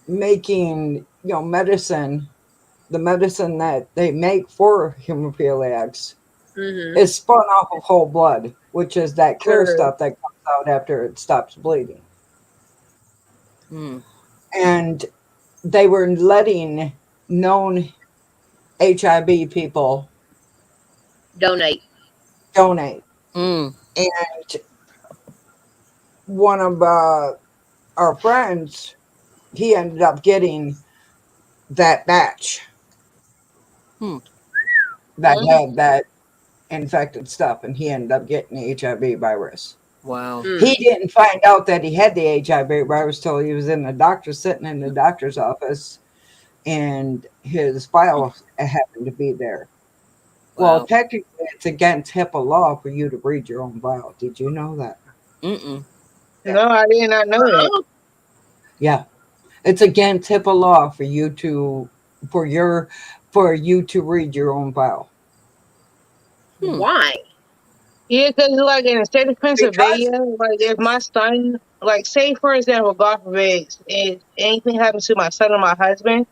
making, medicine. The medicine that they make for hemophiliacs Mm-hmm. is spun off of whole blood, which is that clear True. stuff that comes out after it stops bleeding. Mm. And they were letting known HIV people Donate. donate. Mm. And one of our friends, he ended up getting that batch Hmm. that Mm. had that infected stuff, and he ended up getting the HIV virus. Wow. He Mm. didn't find out that he had the HIV virus till he was in the doctor, sitting in the doctor's office, and his file happened to be there. Well, Wow. technically, it's against HIPAA law for you to read your own file. Did you know that? Mm-mm. No, I did not know that. Oh, Yeah, it's against HIPAA law for your for you to read your own file Hmm. why? Yeah, because like in the state of because Pennsylvania, like if my son, like say for example, God forbid, if anything happens to my son or my husband,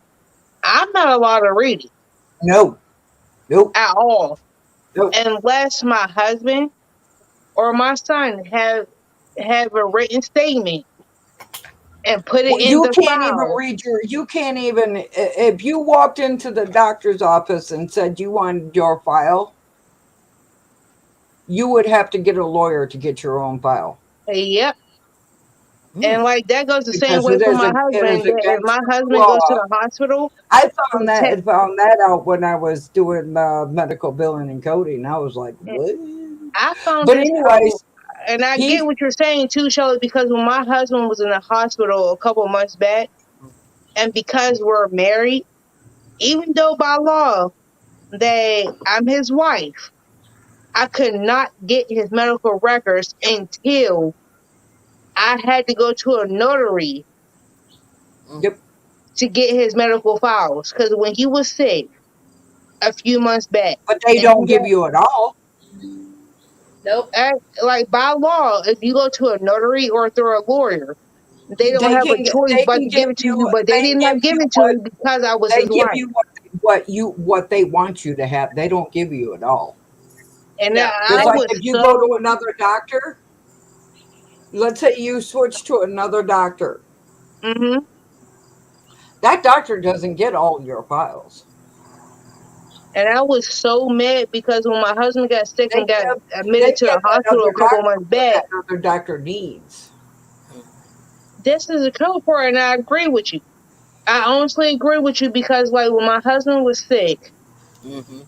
I'm not allowed to read it no, nope, at all nope. unless my husband or my son have a written statement and put it Well, in you the can't even file. read your. You can't even if you walked into the doctor's office and said you wanted your file, you would have to get a lawyer to get your own file Yep. Mm. And like that goes the same because way for my it is husband. That if against my HIPAA husband goes to law. the hospital I to check, found that out when I was doing medical billing and coding. I was like, what? I found But this out, anyways, and I he get what you're saying too, Shelly, because when my husband was in the hospital a couple months back, and because we're married, even though by law that I'm his wife, I could not get his medical records until I had to go to a notary Mm. yep. to get his medical files. Because when he was sick a few months back, But they and he don't give you it all. Nope. like by law, if you go to a notary or through a lawyer, they don't have a choice They but can to give give it to you you. But they they did give not give you it to what me because I was they his give wife. you what they want you to have. They don't give you it all. And No. I Just They like was if you go to so, another doctor, let's say you switch to another doctor, hmm that doctor doesn't get all your files. and I was so mad because when my husband got sick They and got give admitted they to the give that hospital other a couple doctor months what back, that other doctor needs. this is a code for it, and I agree with you. I honestly agree with you because like when my husband was sick Mm-hmm.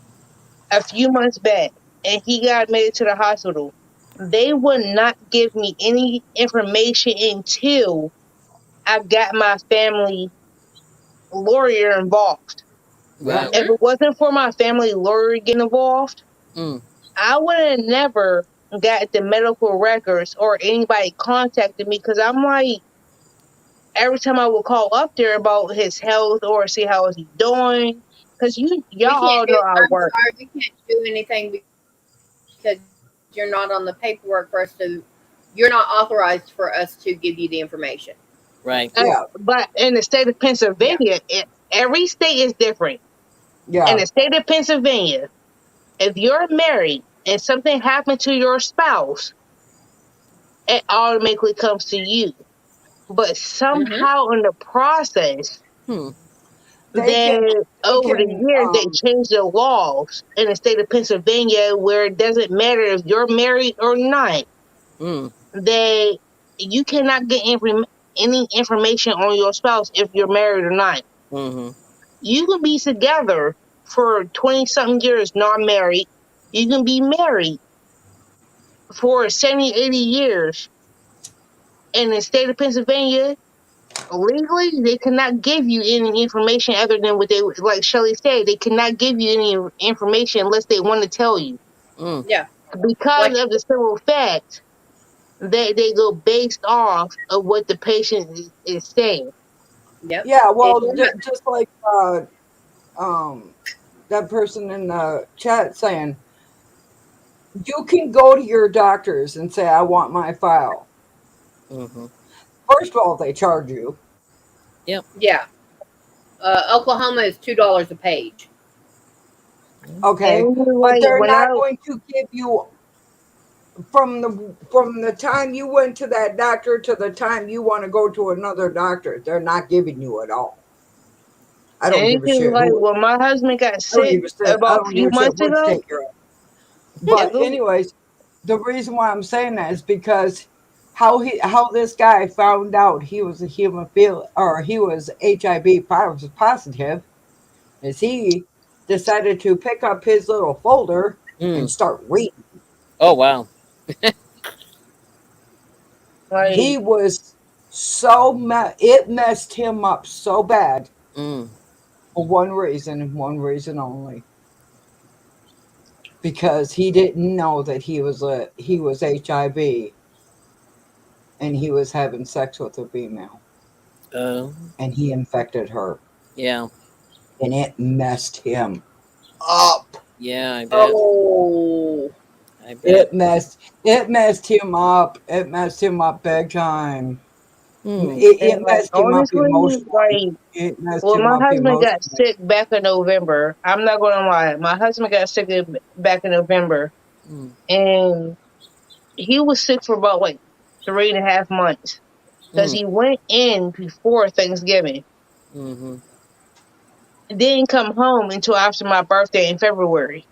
a few months back and he got admitted to the hospital, they would not give me any information until I got my family lawyer involved. Yeah. Right. If Mm-hmm. it wasn't for my family lawyer getting involved, Mm. I would have never got the medical records or anybody contacted me because I'm like, every time I would call up there about his health or see how is he doing, because y'all We all can't know do. I I'm work. sorry. We can't do anything because you're not on the paperwork for us to. You're not authorized for us to give you the information. Right. Yeah. But in the state of Yeah. Pennsylvania, every state is different. In Yeah. the state of Pennsylvania, if you're married and something happened to your spouse, it automatically comes to you. But Mm-hmm. somehow in the process, Hmm. They can then they over the can years they changed the laws in the state of Pennsylvania where it doesn't matter if you're married or not. Mm. They you cannot get any information on your spouse if you're married or not. Mm-hmm. You can be together for 20 something years not married. You can be married for 70, 80 years. In the state of Pennsylvania, legally, they cannot give you any information other than what they, like Shelley said, they cannot give you any information unless they want to tell you. Mm. Yeah. Because Like of the simple fact that they go based off of what the patient is saying. Yep. Yeah, And well, you're not, just like um, that person in the chat saying, you can go to your doctors and say, I want my file. Hmm. First of all, they charge you. Yep. yeah. Oklahoma is $2 a page. Okay, And but like they're when not going to give you from the time you went to that doctor to the time you want to go to another doctor. They're not giving you it all. I don't and give it's a just shit like who. when my husband got I don't sick give a shit. I about a don't few give a shit months what ago. state you're in. Yeah, But go ahead. anyways, the reason why I'm saying that is because how this guy found out he was a hemophil or he was HIV positive is he decided to pick up his little folder and Mm. start reading. Oh wow. Like He was it messed him up so bad Mm. for one reason and one reason only, because he didn't know that he was HIV and he was having sex with a female Oh. and he infected her Yeah. and it messed him up. Yeah. I bet. Oh, I bet. It messed him up. It messed him up big time. Hmm. and It like messed him up honestly, emotionally. like It messed when him my up husband got emotionally. sick back in November, I'm not gonna lie, my husband got sick back in November, Mm. and he was sick for about like 3.5 months because Mm. he went in before Thanksgiving, Mm-hmm. didn't come home until after my birthday in February.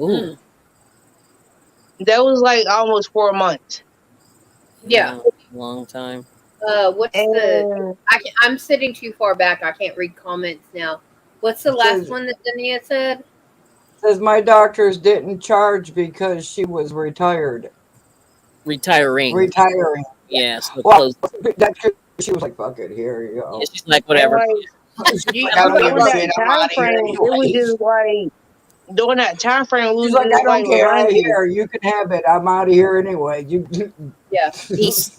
Ooh. mm, That was like almost 4 months, yeah. Yeah. Long time. What's the? and I'm sitting too far back. I can't read comments now. What's the last Says one that Dania said? says my doctors didn't charge because she was retired. Retiring. Retiring. Yeah. So Well, close. that she was like, "Fuck it, here you Yeah, go." she's like, and whatever. like She's Do like, you, "I do don't you give during a know? that shit. I'm time out of here frame, it was anyways." just like during that time frame, we She's was like, "I just don't like care. I learning. hear you can have it. I'm out of here anyway. You Yeah. Peace.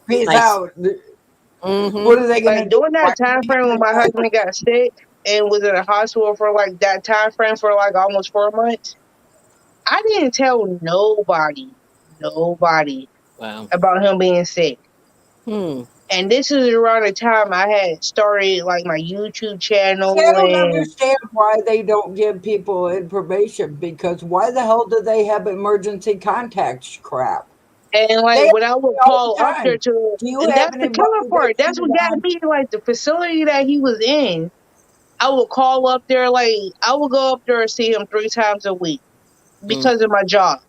peace Nice. out. Mm-hmm. What are they gonna Like do? during Fire that time me frame when on my the husband got sick and was in a hospital for like that time frame for like almost 4 months, I didn't tell nobody Wow. about him being sick. Hmm. And this is around the time I had started like my YouTube See, I channel don't and understand why they don't give people information because why the hell do they have emergency contact crap? They like have when I would it all the call up there time. to, Do you and have that's the killer anybody part. that That's you what got want? me. Like the facility that he was in, I would call up there. Like I would go up there and see him 3 times a week Mm. because of my job.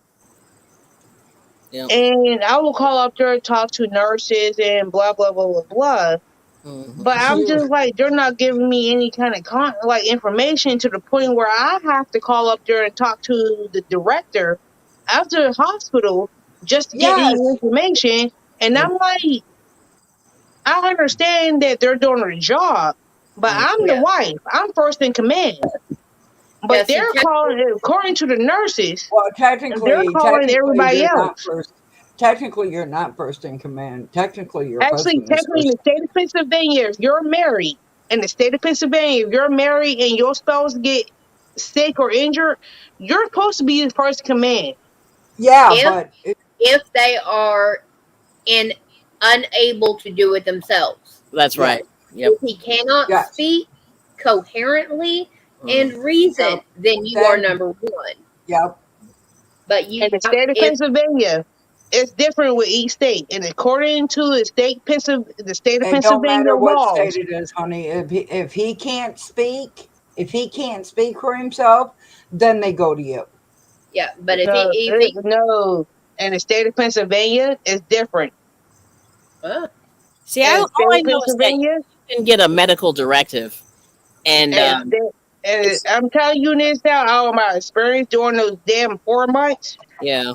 Yep. And I will call up there and talk to nurses and blah blah blah blah blah. Mm-hmm. But I'm just like they're not giving me any kind of like information to the point where I have to call up there and talk to the director after the hospital just to get any Yes. information. And I'm like, I understand that they're doing their job, but Mm. I'm the Yeah. wife. I'm first in command. Yeah. But See, they're calling, according to the nurses, Well, they're calling technically, everybody you're not else. first. Technically, you're not first in command. Technically, your Actually, husband is technically, in first. the state of Pennsylvania, if you're married, in the state of Pennsylvania, if you're married and your spouse get sick or injured, you're supposed to be the first command. Yeah, if but if they are in unable to do it themselves, That's yes, right. Yep. if he cannot yes, speak coherently and Mm. reason, yep. then you are Then, number one. yep. But In you, the state of if Pennsylvania, it's different with each state. And according to the state of It don't Pennsylvania matter what state laws, it is, honey. If he can't speak for himself, then they go to you. yeah, but if he, no, in the state of Pennsylvania, it's different. uh, See, In the all state I of know is that Pennsylvania, you can get a medical directive, and yeah, and, and it's I'm telling you this now, out of my experience during those damn 4 months, yeah.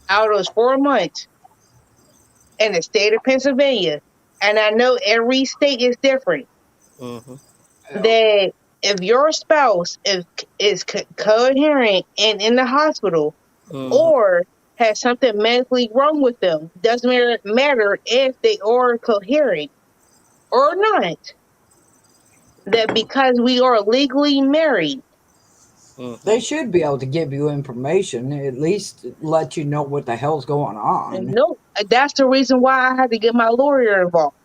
out of those 4 months in the state of Pennsylvania, and I know every state is different, Mm-hmm. Yep. that if your spouse is coherent and in the hospital Mm-hmm. or has something medically wrong with them, doesn't matter if they are coherent. or not, that because we are legally married, They Mm-hmm. should be able to give you information, at least let you know what the hell's going and on. no, that's the reason why I had to get my lawyer involved.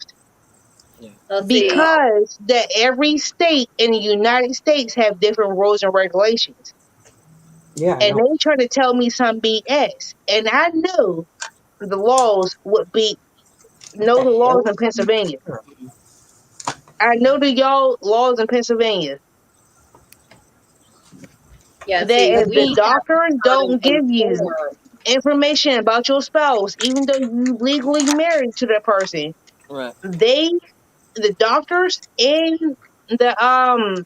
Yeah. Let's see. Because that every state in the United States have different rules and regulations. Yeah, I And know. they try to tell me some BS. And I know the laws would be What know the the laws hell in is on Pennsylvania. here? I know the y'all laws in Pennsylvania Yeah, that see, if the we have to doctors sign don't a give you form. information about your spouse, even though you legally married to that person, Right. they the doctors and the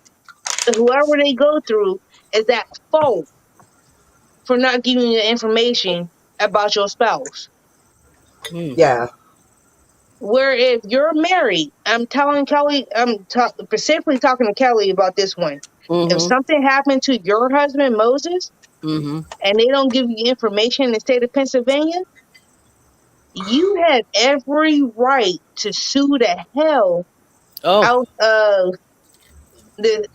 whoever they go through is at fault for not giving you the information about your spouse. Mm. Yeah. Where if you're married, I'm telling Kelly, specifically talking to Kelly about this one. If Mm-hmm. something happened to your husband Moses Mm-hmm. and they don't give you information in the state of Pennsylvania, you have every right to sue the hell Oh. out of the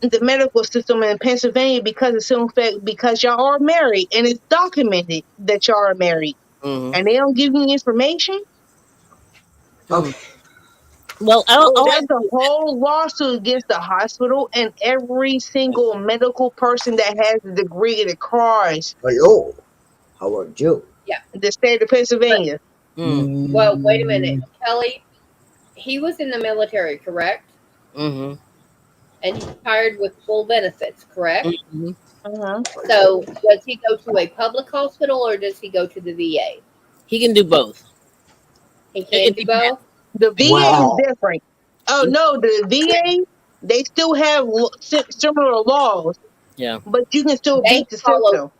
the medical system in Pennsylvania because it's in fact because y'all are married and it's documented that y'all are married Mm-hmm. and they don't give you information. Mm. Okay. Well, Oh, all I that's a whole lawsuit against the hospital and every single medical person that has a degree that cries Hello. How are you? Yeah, the state of but Pennsylvania. mm. well, wait a minute, Mm, Kelly. He was in the military, correct? Mm-hmm. And he retired with full benefits, correct? Mm-hmm. Uh-huh. So, does he go to a public hospital or does he go to the VA? He can do both. He It can do depends. both. The VA is well, different. Oh no, the VA they still have similar laws, Yeah. but you can still They beat the follow system.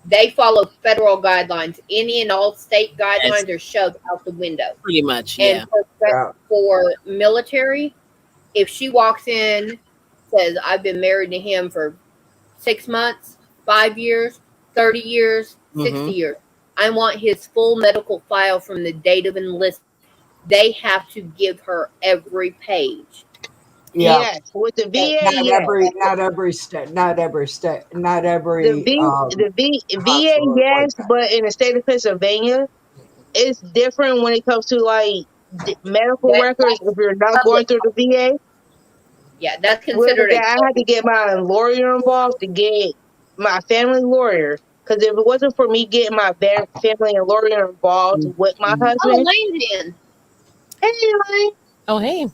they follow federal guidelines. Any and all state That's guidelines are shoved out the window. pretty much. And Yeah. yeah. for military, if she walks in, says I've been married to him for 6 months, 5 years, 30 years, Mm-hmm. 60 years, I want his full medical file from the date of enlistment. They have to give her every page. Yeah. Yes, with the And, VA, yes. Not every state, not The every VA, hospital is like yes, that. but in the state of Pennsylvania, it's different when it comes to like medical that records. If you're not going public, through the VA, yeah, that's with considered that, a I had to public. get my lawyer involved to get my family lawyer. Because if it wasn't for me getting my family and lawyer involved with my Mm, Oh, husband, Lane's in. anyway, Oh, hey.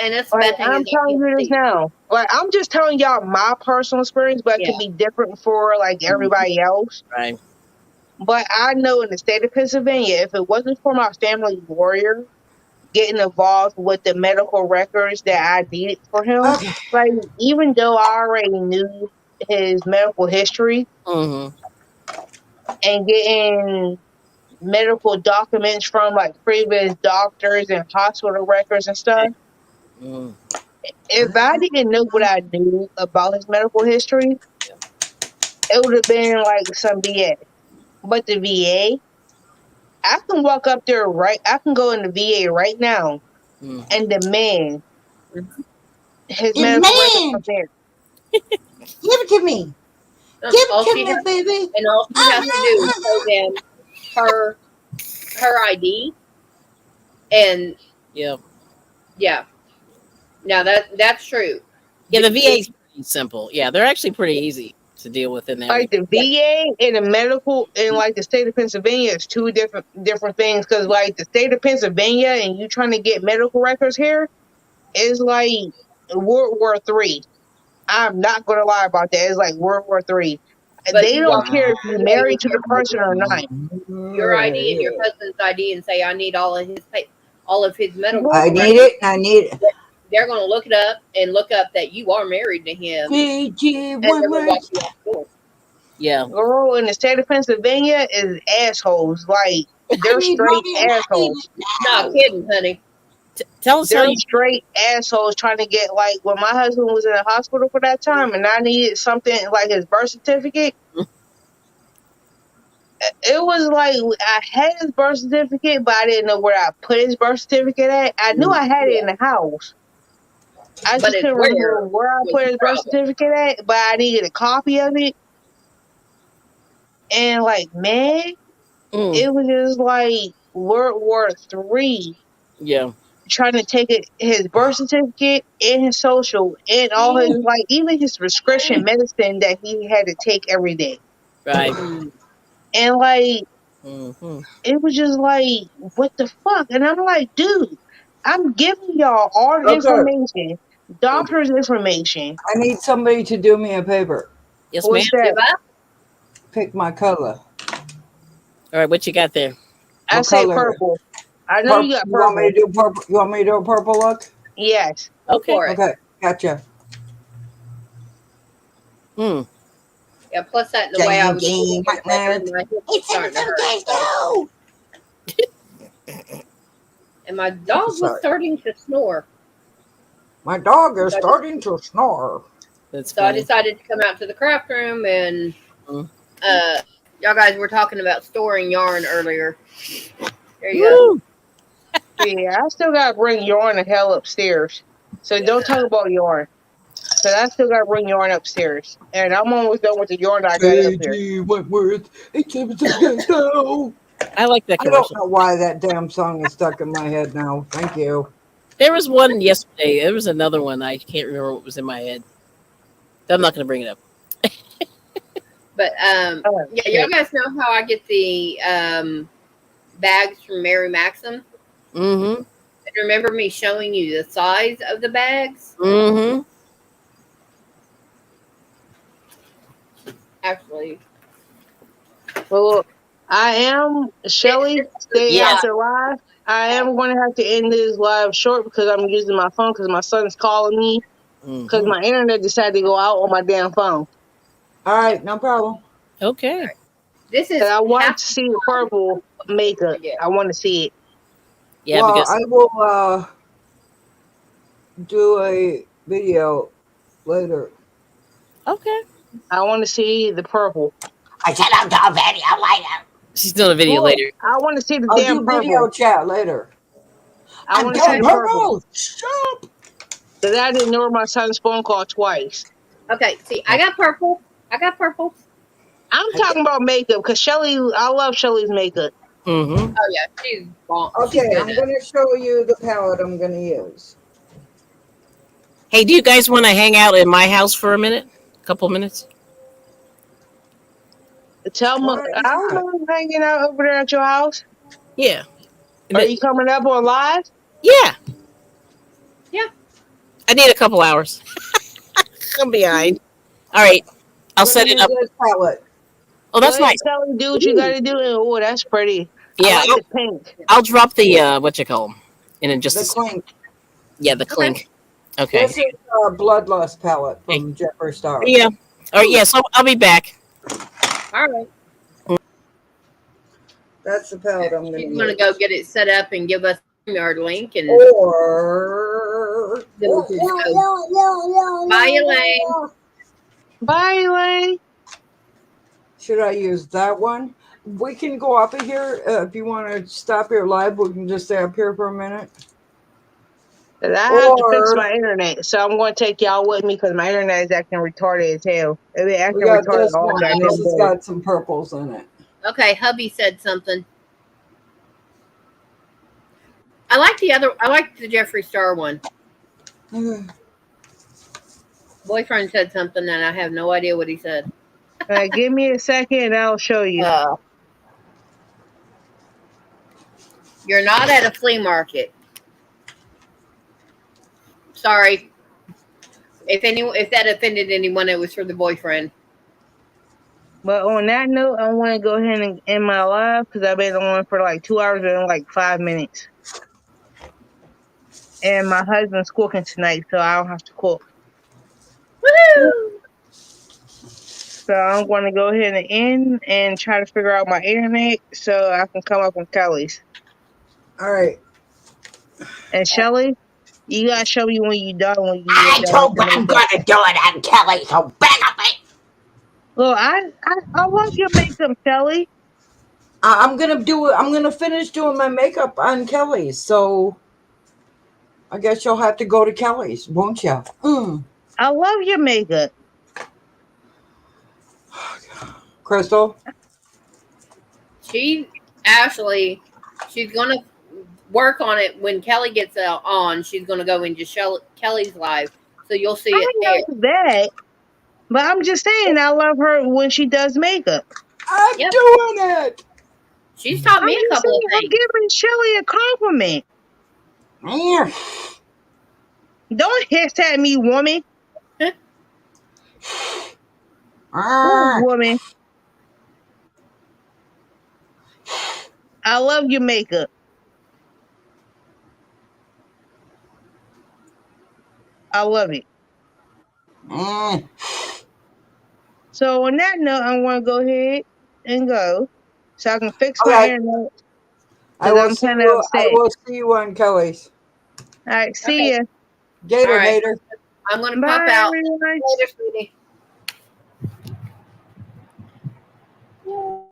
And that's the like bad thing I'm is I telling can't you this see. now. Like I'm just telling y'all my personal experience, but it Yeah. could be different for like mm, everybody else. Right. But I know in the state of Pennsylvania, if it wasn't for my family lawyer getting involved with the medical records that I needed for him, okay. like even though I already knew his medical history Mm-hmm. and getting medical documents from like previous doctors and hospital records and stuff, Mm. if I didn't know what I knew about his medical history, it would have been like some BS. But the VA, I can walk up there right, I can go in the VA right now Mm-hmm. and demand his medical records from Demand! there. Give it to me. Give it All to she me, has baby. and all she has to do is show them her ID and Yeah. yeah. Now that's true. Yeah. The VA If is pretty simple. Yeah, they're actually pretty easy to deal with and Like everything. the yeah, VA and the medical in like the state of Pennsylvania is two different things. Cause like the state of Pennsylvania and you trying to get medical records here is like World War III. I'm not gonna lie about that. It's like World War III. but They you don't walk care if in you're the VA married with to the person or not. your ID and your husband's ID and say I need all of his medical I Girl, need records. it. I need it. They're going to look it up and look up that you are married to him, Fiji and they're going to walk Woodward. you out the door. Yeah. girl in the state of Pennsylvania is assholes. Like I they're need straight money and I need assholes. it Not now. kidding, honey. Tell us how They're you. straight assholes trying to get like when my husband was in the hospital for that time and I needed something like his birth certificate, it was like I had his birth certificate, but I didn't know where I put his birth certificate at. I knew I had it Yeah, in the house. I but just it's couldn't remember where where I was put the his birth problem. certificate at, but I needed a copy of it. And like, man, Mm, it was just like World War III yeah. trying to take his birth certificate and his social and all his like even his prescription medicine that he had to take every day. Right. Mm. And like Hmm. it was just like, what the fuck? And I'm like, dude, I'm giving y'all all the Okay, information, doctor's information. I need somebody to do me a favor. Yes, ma'am. What's that? Give up? Pick my color. All right, what you got there? I What say color? purple. I know you Purple. got You want me purple. to do purple? You want me to do a purple look? Yes. Go Okay. for it. Okay, gotcha. Mm. Yeah, plus that the way I Jane, was sitting Jane, in the what bed, now? my hips were It's in starting to some hurt. case So, too. and my I'm dog was sorry. starting to snore. My dog is So I, just, starting to snore. That's so I funny. decided to come out to the craft room and Mm. uh, y'all guys were talking about storing yarn earlier. There you go. Woo! Yeah, I still gotta bring yarn the hell upstairs. So don't talk about yarn. Cause I still gotta bring yarn upstairs. And I'm almost done with the yarn I got up here. J.G. Wentworth, it's in some case too. I like that I don't commercial. know why that damn song is stuck in my head now. Thank you. There was one yesterday. There was another one. I can't remember what was in my head. I'm not going to bring it up. But Oh yeah, y'all shit. guys know how I get the bags from Mary Maxim. Mm-hmm. And remember me showing you the size of the bags? Mm-hmm. Actually, Well, I am Shelly. this is the Stay Yes. size. after live. I am going to have to end this live short because I'm using my phone because my son's calling me because Mm-hmm. my internet decided to go out on my damn phone. All right, no problem. Okay. This And is I want half to the see the size purple of what you makeup. normally get. I want to see it. Yeah, Well, because I will do a video later. okay. I want to see the purple. I said I'll do a video later. She's doing a video Look, later. I want to see the I'll damn do video purple. chat later. I I'm want to see Okay. doing the purple. purple. Stop. Because I didn't know my son's phone call twice. Okay. See, I got purple. I got purple. I'm I talking about makeup because Shelly, I love Shelly's makeup. Mm-hmm. Oh yeah, she's bon- she's Okay, good I'm at going it. to show you the palette I'm going to use. Hey, do you guys want to hang out in my house for a minute? A couple minutes? Tell me, Why I don't not? know hanging out over there at your house. Yeah. And Are then- you coming up on live? yeah. Yeah. I need a couple hours. I'm behind. All right. I'll I'm going set to it use up. this palette. Oh, Go that's ahead, nice. Shelly, do what you got Ooh. to do. And oh, that's pretty. I Yeah. like the pink. I'll drop the what you call them in just a The second. Clink. Yeah, the Okay. clink. Okay. This is a Bloodlust palette Okay. from Jeffree Star. Yeah. All right. Ooh. Yeah. So I'll be back. All right. That's the palette I'm going to She's gonna go use. get it set up and give us a yard link, and Or then we can just go. Bye, Elaine. Bye, Elaine. should I use that one? We can go up here if you want to stop your live. We can just stay up here for a minute. 'Cause I have to fix my Or internet. So I'm going to take y'all with me because my internet is acting retarded as hell. It's been we acting got retarded this all one. This goddamn has day. got some purples in it. Okay, hubby said something. I like the other. I like the Jeffree Star one. Boyfriend said something, and I have no idea what he said. Give me a second and I'll show you. Uh, You're not at a flea market. Sorry. If that offended anyone, it was for the boyfriend. But on that note, I want to go ahead and end my live because I've been on for like 2 hours and like 5 minutes. And my husband's cooking tonight, so I don't have to cook. Woohoo! So I'm going to go ahead and end and try to figure out my internet so I can come up on Kelly's. All right. And Shelly, you gotta show me when you done when you get I done with told the you I'm makeup. going to do it on Kelly, so back up it. Look, I like your makeup, Shelly. I'm gonna do it. I'm gonna finish doing my makeup on Kelly's. So I guess you'll have to go to Kelly's, won't you? I love your makeup. Crystal. She actually, she's gonna work on it when Kelly gets on. She's gonna go into Kelly's live, so you'll see I it there. know that, but I'm just saying I love her when she does makeup. I'm Yep, doing it. she's taught I'm me a just couple saying of I'm things. giving Shelly a compliment. Mm. Don't hiss at me, woman. Ooh, Ah. woman. I love your makeup. I love it. Mm. So on that note, I want to go ahead and go so I can fix my Okay. internet I because will I'm see kind of you. I upset. will see you on Kelly's. All right, see Okay, ya. all Gator right. hater. I'm gonna pop Bye, out. everyone. Later, sweetie.